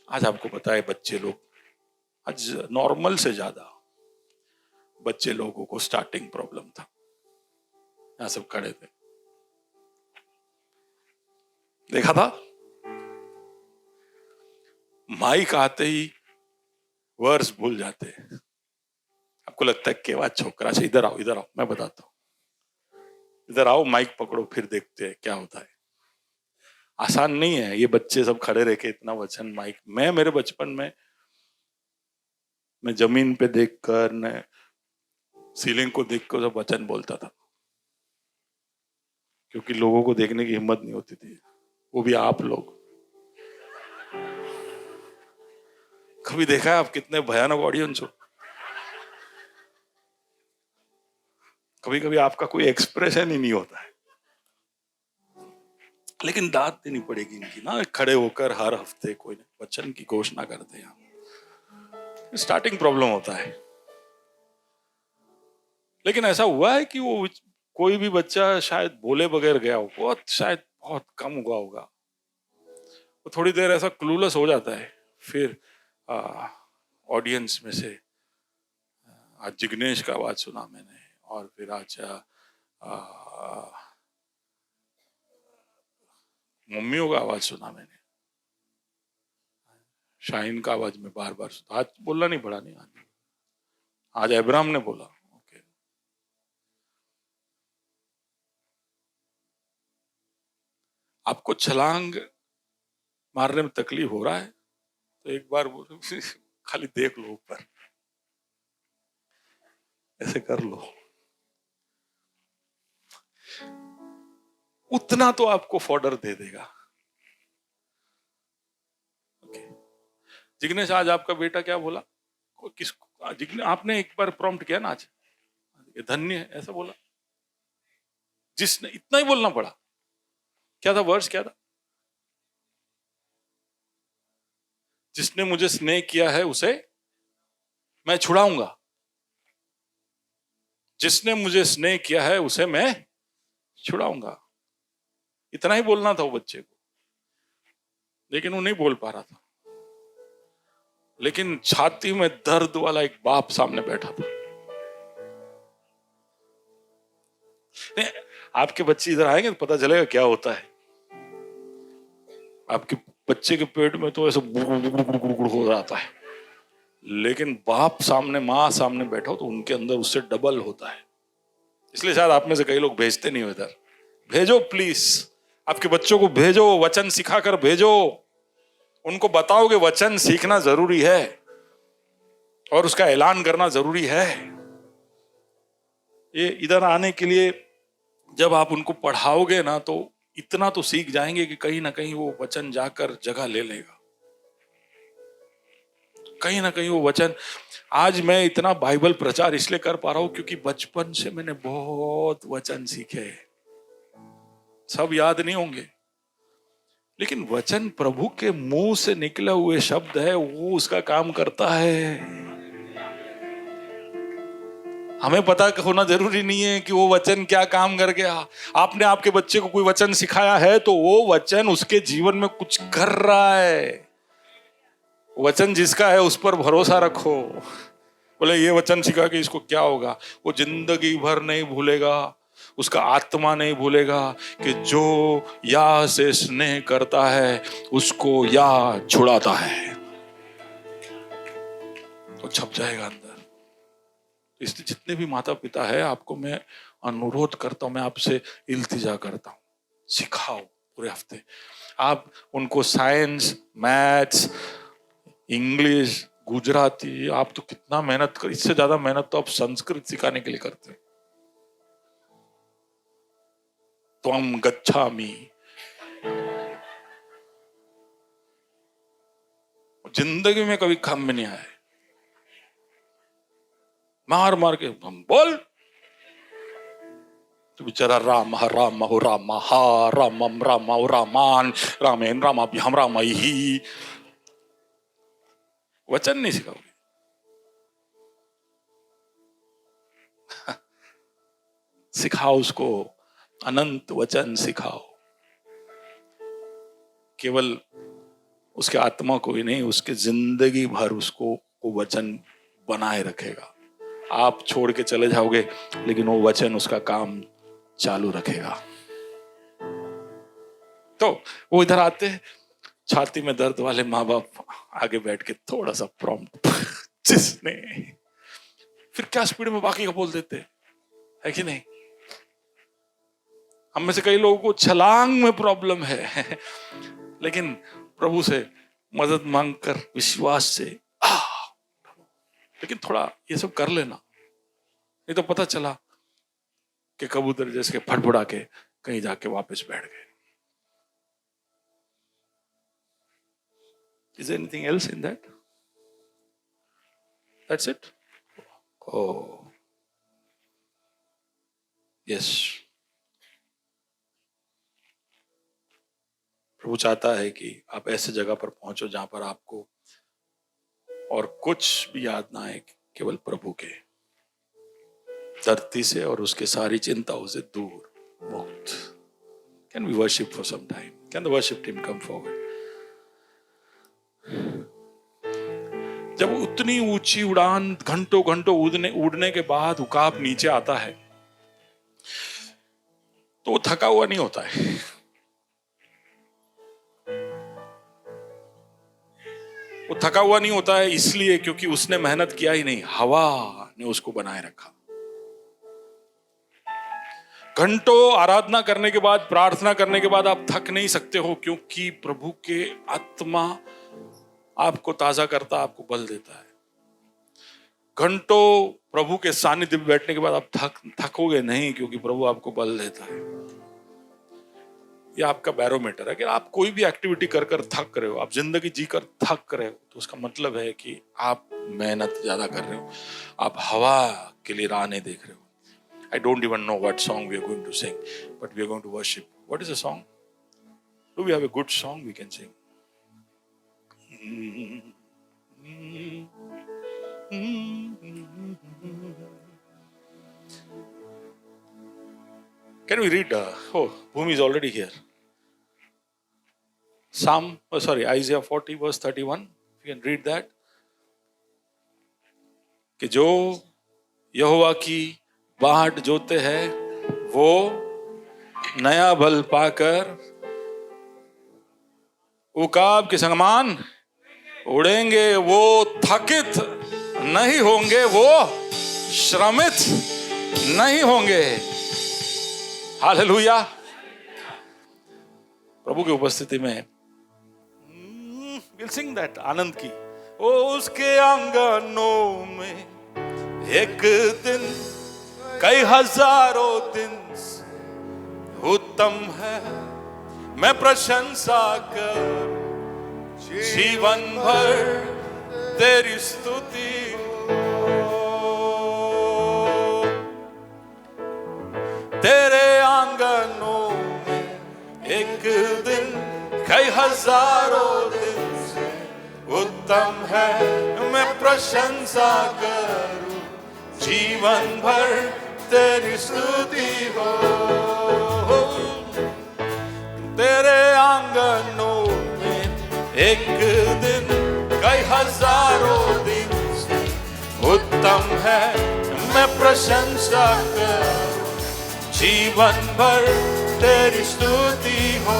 आज आपको पता है बच्चे लोग, आज नॉर्मल से ज्यादा बच्चे लोगों को स्टार्टिंग प्रॉब्लम था। यहां सब खड़े थे, देखा था। माइक आते ही वर्ड्स भूल जाते हैं। आपको लगता है केवा छोकरा से, इधर आओ मैं बताता हूं, इधर आओ माइक पकड़ो फिर देखते हैं क्या होता है। आसान नहीं है ये बच्चे सब खड़े रह के इतना वचन माइक। मैं मेरे बचपन में मैं जमीन पे देखकर न सीलिंग को देखकर सब वचन बोलता था, क्योंकि लोगों को देखने की हिम्मत नहीं होती थी, वो भी आप लोग। कभी देखा है आप कितने भयानक ऑडियंस हो? कभी कभी आपका कोई एक्सप्रेशन ही नहीं होता है, लेकिन दाद देनी पड़ेगी इनकी ना। खड़े होकर हर हफ्ते कोई वचन की घोषणा करते हैं। स्टार्टिंग प्रॉब्लम होता है। लेकिन ऐसा हुआ है कि वो कोई भी बच्चा शायद बोले बगैर गया हो, शायद बहुत कम हुआ होगा। वो थोड़ी देर ऐसा क्लूलेस हो जाता है, फिर ऑडियंस में से आज जिग्नेश का आवाज सुना मैंने, और फिर आज मम्मियों का आवाज सुना मैंने, शाहीन का आवाज में बार बार सुना। आज बोलना नहीं पड़ा, नहीं आज अब्राहम ने बोला। ओके, आपको छलांग मारने में तकलीफ हो रहा है तो एक बार खाली देख लो ऊपर, ऐसे कर लो, उतना तो आपको फॉर्डर दे देगा। ओके, जिग्नेश आज आपका बेटा क्या बोला? किसको जिग्नेश आपने एक बार प्रॉम्प्ट किया ना, आज ये धन्य है ऐसा बोला, जिसने इतना ही बोलना पड़ा। क्या था वर्ड्स, क्या था? जिसने मुझे स्नेह किया है उसे मैं छुड़ाऊंगा। जिसने मुझे स्नेह किया है उसे मैं छुड़ाऊंगा। इतना ही बोलना था वो बच्चे को, लेकिन वो नहीं बोल पा रहा था। लेकिन छाती में दर्द वाला एक बाप सामने बैठा था। नहीं, आपके बच्चे इधर आएंगे तो पता चलेगा क्या होता है। आपके बच्चे के पेट में तो ऐसा गुड़ हो जाता है, लेकिन बाप सामने, माँ सामने बैठा हो तो उनके अंदर उससे डबल होता है। इसलिए शायद आप में से कई लोग भेजते नहीं हो इधर। भेजो प्लीज, आपके बच्चों को भेजो, वचन सिखाकर भेजो। उनको बताओ कि वचन सीखना जरूरी है और उसका ऐलान करना जरूरी है। ये इधर आने के लिए जब आप उनको पढ़ाओगे ना तो इतना तो सीख जाएंगे कि कहीं ना कहीं वो वचन जाकर जगह ले लेगा। कहीं ना कहीं वो वचन, आज मैं इतना बाइबल प्रचार इसलिए कर पा रहा हूं क्योंकि बचपन से मैंने बहुत वचन सीखे। सब याद नहीं होंगे, लेकिन वचन प्रभु के मुंह से निकले हुए शब्द है, वो उसका काम करता है। हमें पता होना जरूरी नहीं है कि वो वचन क्या काम कर गया। आपने आपके बच्चे को कोई वचन सिखाया है तो वो वचन उसके जीवन में कुछ कर रहा है। वचन जिसका है उस पर भरोसा रखो। बोले ये वचन सिखा के इसको क्या होगा? वो जिंदगी भर नहीं भूलेगा, उसका आत्मा नहीं भूलेगा कि जो या से स्नेह करता है उसको या छुड़ाता है, तो छप जाएगा अंदर। इसलिए जितने भी माता पिता है, आपको मैं अनुरोध करता हूं, मैं आपसे इल्तिजा करता हूं, सिखाओ पूरे हफ्ते। आप उनको साइंस, मैथ्स, इंग्लिश, गुजराती, आप तो कितना मेहनत कर, इससे ज्यादा मेहनत तो आप संस्कृत सिखाने के लिए करते हैं। त्वं गच्छामि, जिंदगी में कभी काम में नहीं आया। मार मार के हम बोल, तो बेचारा राम राम हो राम हा रामम राम रामान रामेन रामाभ्याम रामैहि, वचन नहीं सिखाओगे। सिखाओ उसको, अनंत वचन सिखाओ। केवल उसके आत्मा को ही नहीं, उसके जिंदगी भर उसको वो वचन बनाए रखेगा। आप छोड़ के चले जाओगे लेकिन वो वचन उसका काम चालू रखेगा। तो वो इधर आते हैं, छाती में दर्द वाले माँ बाप आगे बैठ के थोड़ा सा प्रॉम्प्ट जिसने, फिर क्या स्पीड में बाकी का बोल देते है कि नहीं। हम में से कई लोगों को छलांग में प्रॉब्लम है, लेकिन प्रभु से मदद मांगकर विश्वास से लेकिन थोड़ा ये सब कर लेना, नहीं तो पता चला कि कबूतर जैसे फड़फड़ा के कहीं जाके वापस बैठ गए। Is there anything else in that? That's it? Oh. Yes. प्रभु चाहता है कि आप ऐसे जगह पर पहुंचो जहां पर आपको और कुछ भी याद ना आए, केवल प्रभु के, धरती से और उसके सारी चिंताओं से दूर, मुक्त। Can we worship for some time? Can the worship team come forward? जब उतनी ऊंची उड़ान घंटों घंटों उड़ने के बाद उकाब नीचे आता है तो वो थका हुआ नहीं होता है। वो थका हुआ नहीं होता है इसलिए क्योंकि उसने मेहनत किया ही नहीं, हवा ने उसको बनाए रखा। घंटों आराधना करने के बाद, प्रार्थना करने के बाद आप थक नहीं सकते हो, क्योंकि प्रभु के आत्मा आपको ताजा करता, आपको बल देता है। घंटों प्रभु के सानिध्य में बैठने के बाद आप थकोगे नहीं, क्योंकि प्रभु आपको बल देता है। ये आपका बैरोमीटर है कि आप कोई भी एक्टिविटी कर थक रहे हो, आप जिंदगी जीकर थक रहे हो, तो उसका मतलब है कि आप मेहनत ज्यादा कर रहे हो, आप हवा के लिए राह नहीं देख रहे हो। I don't even know what song we are going to sing, but we are going to worship. What is the song? Do we have a good song we can sing? Can we read? Bhumi is already here. Isaiah 40 verse 31. You can read that. कि जो यहोवा की बाट जोते हैं वो नया बल पाकर उकाब के समान उड़ेंगे, वो थकित नहीं होंगे, वो श्रमित नहीं होंगे। हालेलुया। प्रभु की उपस्थिति में we'll sing that, आनंद की। ओ उसके आंगनों में एक दिन कई हजारों दिन उत्तम है, मैं प्रशंसा कर जीवन भर तेरी स्तुति तेरे आंगनों में एक दिन कई हजारों दिन से उत्तम है, मैं प्रशंसा करूं जीवन भर तेरी स्तुति हो। तेरे आंगनों में एक दिन कई हजारों दिन से उत्तम है, मैं प्रशंसा करूं जीवन भर तेरी स्तुति हो।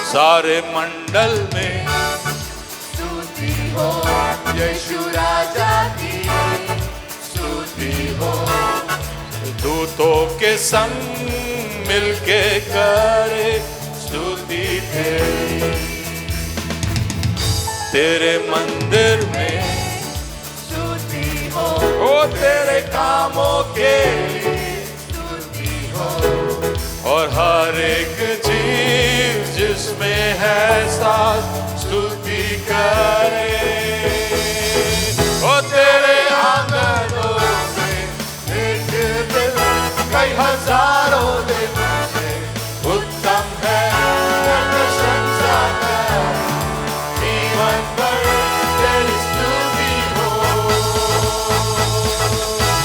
सारे मंडल में स्तुति हो, यीशु राजा की स्तुति हो। दूतों के संग मिलके करे स्तुति तेरी। तेरे मंदिर में स्तुति हो, ओ तेरे कामों के स्तुति हो, और हर एक जीव जिसमें है सांस स्तुति करे। ओ तेरे आंगनों में एक दिन कई हजारों दिन से उत्तम है प्रशंसा कर, जीवन भर तेरी स्तुति हो।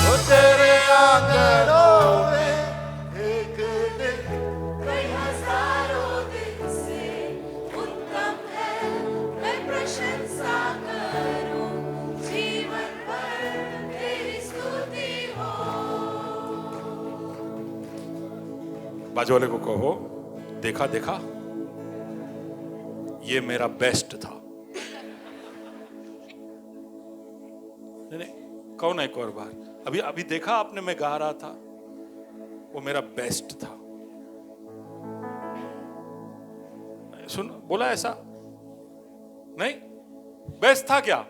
ओ तेरे आंगनों में एक दिन कई हजारों दिन से उत्तम है, मैं प्रशंसा करूं, जीवन भर तेरी स्तुति हो। बाजू वाले को कहो, देखा देखा ये मेरा बेस्ट था। नहीं, कहो ना एक और बार। अभी अभी देखा आपने, मैं गा रहा था, वो मेरा बेस्ट था। सुन, बोला ऐसा नहीं, बेस्ट था क्या?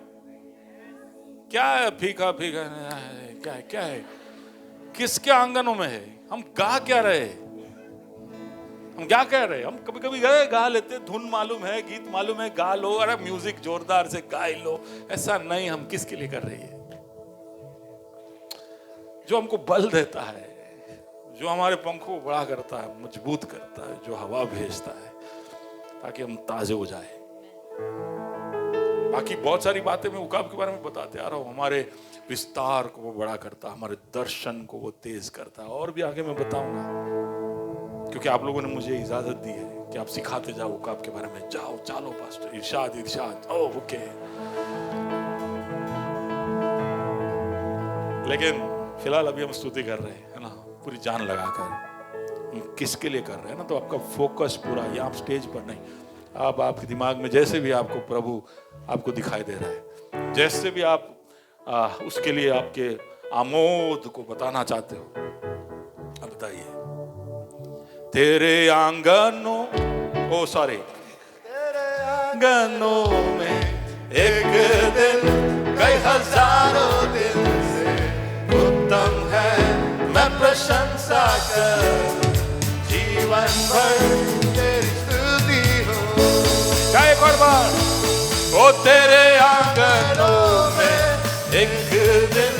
क्या है फीका फीका? क्या है, क्या है? किसके आंगनों में है? हम गा क्या रहे? हम क्या कह रहे हैं? हम कभी कभी गए गा लेते, धुन मालूम है, गीत मालूम है, गा लो, अरे म्यूजिक जोरदार से गा लो। ऐसा नहीं, हम किसके लिए कर रहे हैं? जो हमको बल देता है, जो हमारे पंखों को बड़ा करता है, मजबूत करता है, जो हवा भेजता है ताकि हम ताजे हो जाए। बाकी बहुत सारी बातें मैं उकाब के बारे में बताते आ रहा हूं। हमारे विस्तार को वो बड़ा करता है, हमारे दर्शन को वो तेज करता है, और भी आगे मैं बताऊंगा, क्योंकि आप लोगों ने मुझे इजाजत दी है कि आप सिखाते जाओ उकाब के बारे में। जाओ, चलो पास्टर, इरशाद इरशाद, ओके। लेकिन फिलहाल अभी हम स्तुति कर रहे हैं, है ना, पूरी जान लगाकर। हम किसके लिए कर रहे हैं ना, तो आपका फोकस पूरा ये आप स्टेज पर नहीं, आप आपके दिमाग में जैसे भी आपको प्रभु आपको दिखाई दे रहा है, जैसे भी आप उसके लिए आपके आमोद को बताना चाहते हो, अब बताइए। तेरे आंगनों, ओ सॉरी, तेरे आंगनों में एक दिन कई हजारों दिन से उत्तम है, मैं प्रशंसा कर, जीवन भर तेरी स्तुति हो। क्या एक और बार? ओ तेरे आंगनों में एक दिन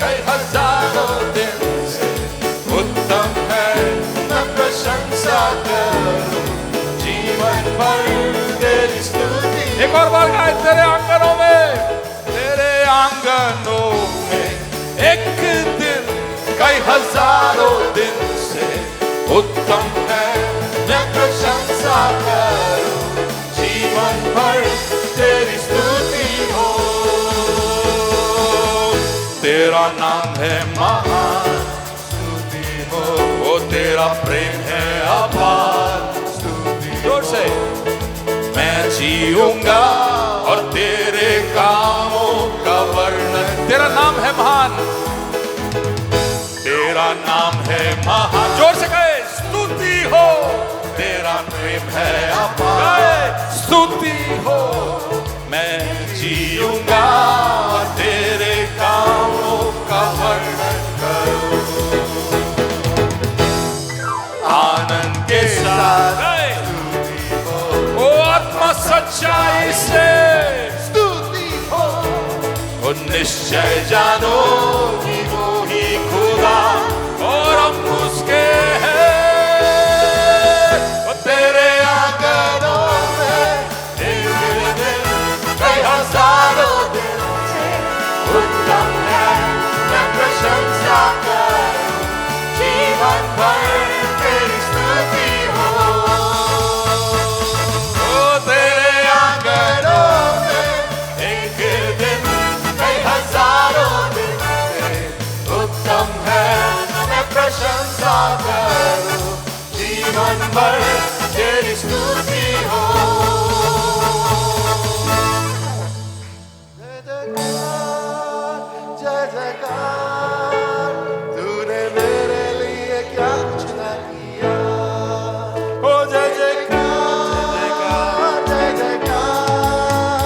कई हजारों दिन से उत्तम है, मैं प्रशंसा करूं, जीवन भर तेरी स्तुति। एक और बार गाए, तेरे आंगनों में, तेरे आंगनों में एक दिन कई हजारों दिन से उत्तम है, मैं प्रशंसा करूं, जीवन भर तेरी स्तुति हो। तेरा नाम है महान, स्तुति हो। वो तेरा प्रेम है अपार, स्तुति हो। जोर से। मैं जीऊंगा और तेरे कामों का वर्णन। तेरा नाम है महान, तेरा नाम है महान, जोर से कहे, स्तुति हो। तेरा प्रेम है अपार, गाए, स्तुति हो। मैं जीऊंगा और तेरे कामों का वर्णन करूं, आनंद के साथ गाए, स्तुति हो। ओ आत्मा सच्चाई से स्तुति हो। और निश्चय जानो कि वो ही खुदा और हम उसके हैं। और तेरे आंगनों में एक दिन कई हजारों दिन से उत्तम है, मैं प्रशंसा करूं, जीवन भर तेरी स्तुति हो। ओ तेरे आंगनों में एक दिन कई हजारों दिन से उत्तम है, मैं प्रशंसा करूं, जीवन भर तेरी स्तुति हो। जय जयकार, जय जयकार, तूने मेरे लिए क्या कुछ न किया। ओ जय जयकार, जय जयकार,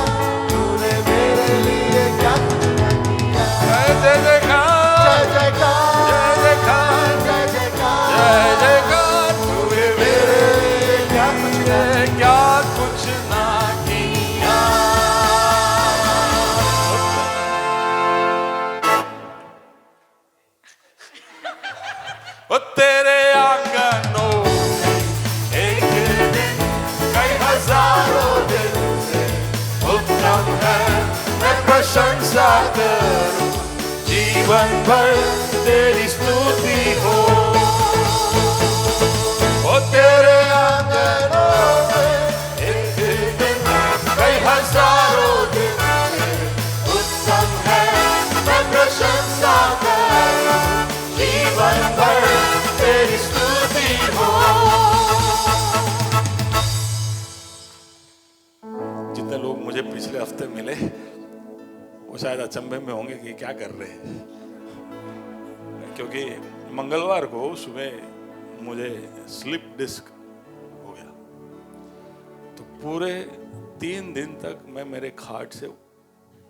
जीवन भर तेरी स्तुति हो। ओ तेरे आंगनों में एक दिन कई हजारों दिन से उत्तम है मैं प्रशंसा करूं, जीवन भर तेरी स्तुति हो। जितने लोग मुझे पिछले हफ्ते मिले वो शायद अचंभे में होंगे कि क्या कर रहे हैं, क्योंकि मंगलवार को सुबह मुझे स्लिप डिस्क हो गया। तो पूरे 3 दिन तक मैं मेरे खाट से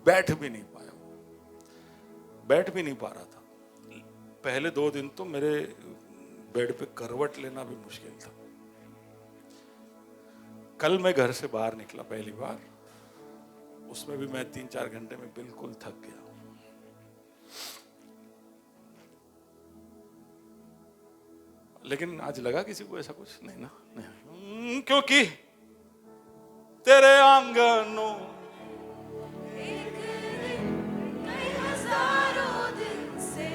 बैठ भी नहीं पा रहा था। पहले 2 दिन तो मेरे बेड पे करवट लेना भी मुश्किल था। कल मैं घर से बाहर निकला पहली बार, उसमें भी मैं 3-4 घंटे में बिल्कुल थक गया। लेकिन आज लगा किसी को ऐसा कुछ नहीं ना, नहीं। क्योंकि तेरे आंगनों एक दिन कई हजारों दिन से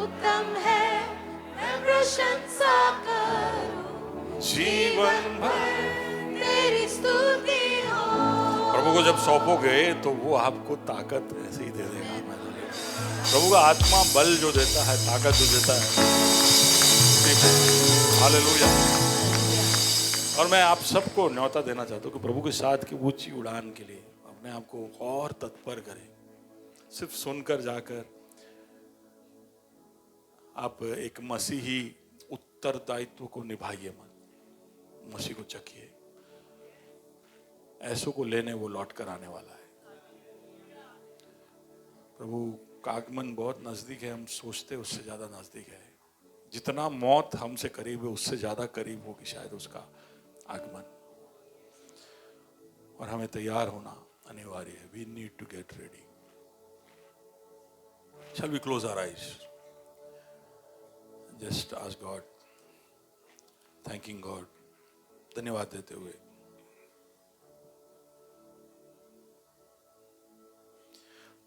उत्तम है मैं प्रशंसा करूं, जीवन भर तेरी स्तुति हो। प्रभु को जब सौंपोगे तो वो आपको ताकत ऐसे ही दे देगा। प्रभु का आत्मा बल जो देता है, ताकत जो देता है, हालेलुया। और मैं आप सबको न्योता देना चाहता हूँ कि प्रभु के साथ की ऊंची उड़ान के लिए अपने आप को और तत्पर करें। सिर्फ सुनकर जाकर आप एक मसीही उत्तरदायित्व को निभाइए मत, मसीह को चखिए। ऐसों को लेने वो लौट कर आने वाला है। प्रभु का आगमन बहुत नजदीक है, हम सोचते उससे ज्यादा नजदीक है। जितना मौत हमसे करीब है उससे ज्यादा करीब होगी शायद उसका आगमन, और हमें तैयार होना अनिवार्य है। We need to get ready. Shall we close our eyes? Just ask God, thanking God, धन्यवाद देते हुए।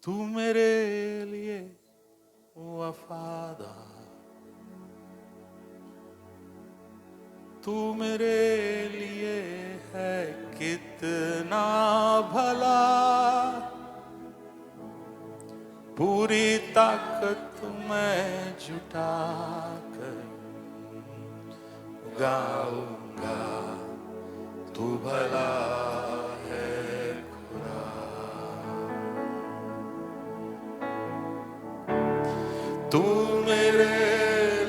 तू मेरे लिए वफादार, तू मेरे लिए है कितना भला, पूरी ताकत मैं जुटा कर गाऊंगा तू भला है खुदा। तू मेरे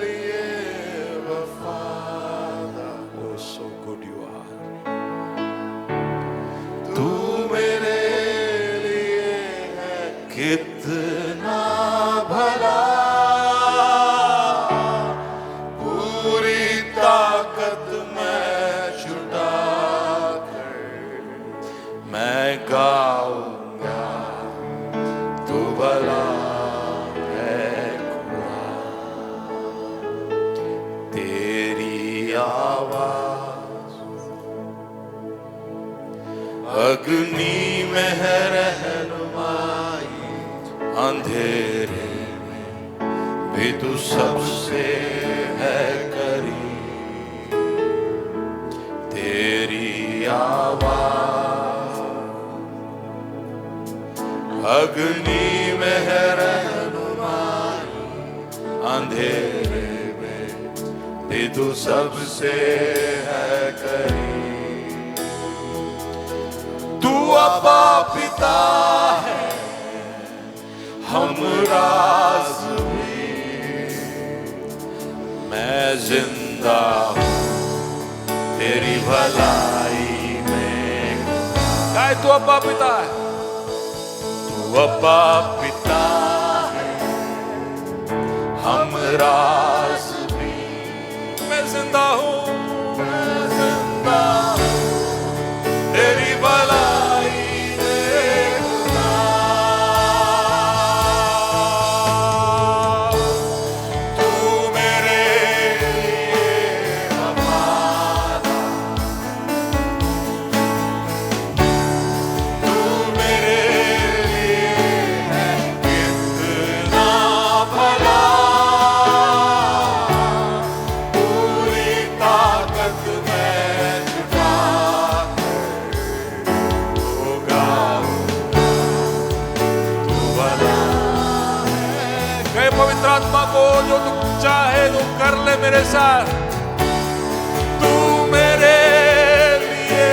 लिए वफादार, oh so good you are। तू मेरे लिए है कितना भला, पूरी ताकत मैं जुटा कर मैं गाऊंगा तू भला है खुदा। तेरी आवाज अग्नि में है रहनुमाई, अंधेरे में भी तू सबसे है करीब। तेरी आवाज अग्नि में है रहनुमाई, अंधेरे में भी तू सबसे है करीब। तू अब्बा पिता है, हम राज भी, मैं जिंदा हूँ तेरी भलाई में। गाय तू अब्बा पिता है, तू अब्बा पिता है, हम राज भी, मैं जिंदा हूँ, मैं जिंदा हूँ तेरी भलाई में खुदा। तू मेरे लिए वफादार, तू मेरे लिए है कितना पवित्र आत्मा को जो तू चाहे तो कर ले मेरे साथ। तू मेरे लिए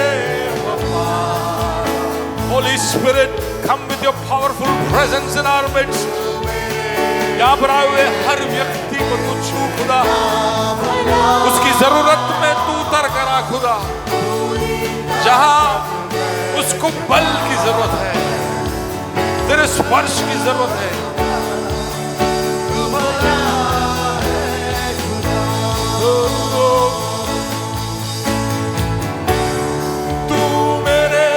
Holy Spirit, come with your powerful presence in our midst. यहाँ पर आए हुए हर व्यक्ति को तू छू खुदा, उसकी जरूरत में तू उतर कर आ खुदा। जहां उसको बल की जरूरत है, तेरे स्पर्श की जरूरत है, तू मेरे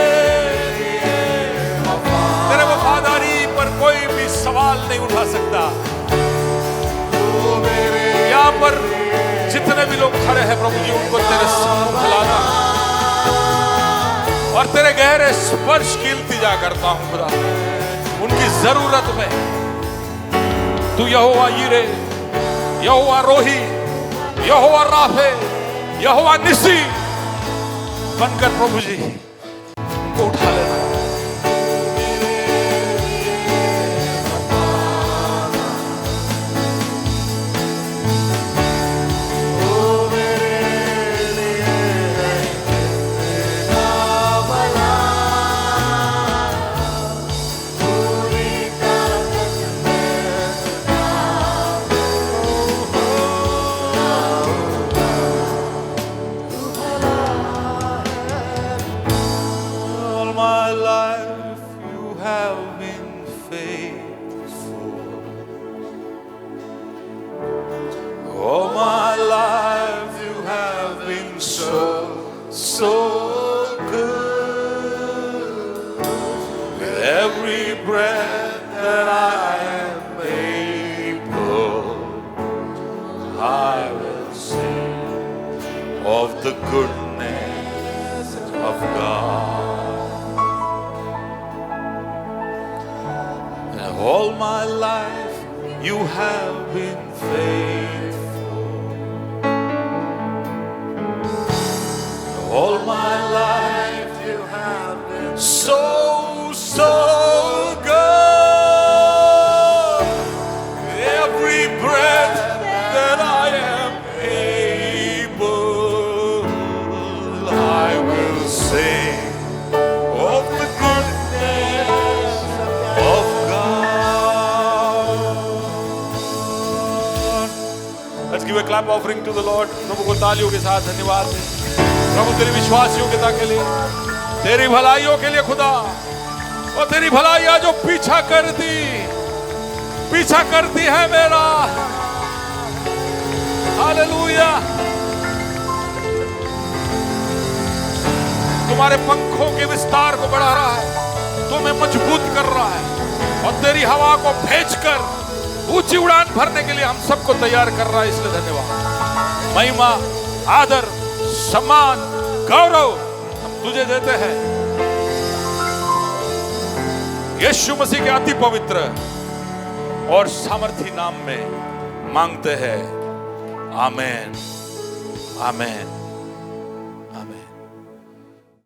तेरे वफादारी पर कोई भी सवाल नहीं उठा सकता। यहाँ पर जितने भी लोग खड़े हैं प्रभु जी, उनको तेरे सम्मुख लाता और तेरे गहरे स्पर्श की इल्तिजा करता हूं खुदा। उनकी जरूरत में तू यहोवा यीरे, यहोवा रोही, यहोवा राफे, यहोवा निसी बनकर प्रभु जी उनको उठा लेना। All my life you have been faithful. All my life you have been so good. Every breath that I am able, I will sing of the goodness of Let's give a clap offering to the Lord. प्रभु को तालियों के साथ धन्यवाद दें। प्रभु तेरी विश्वास योग्यता के लिए, तेरी भलाइयों के लिए खुदा, और तेरी भलाइयां जो पीछा करती है मेरा। हालेलुया। तुम्हारे पंखों के विस्तार को बढ़ा रहा है, तुम्हें मजबूत कर रहा है, और तेरी हवा को भेजकर ऊंची उड़ान भरने के लिए हम सबको तैयार कर रहा है। इसलिए धन्यवाद। महिमा, आदर, सम्मान, गौरव हम तुझे देते हैं। यीशु मसीह के अति पवित्र और सामर्थी नाम में मांगते हैं। आमेन, आमेन।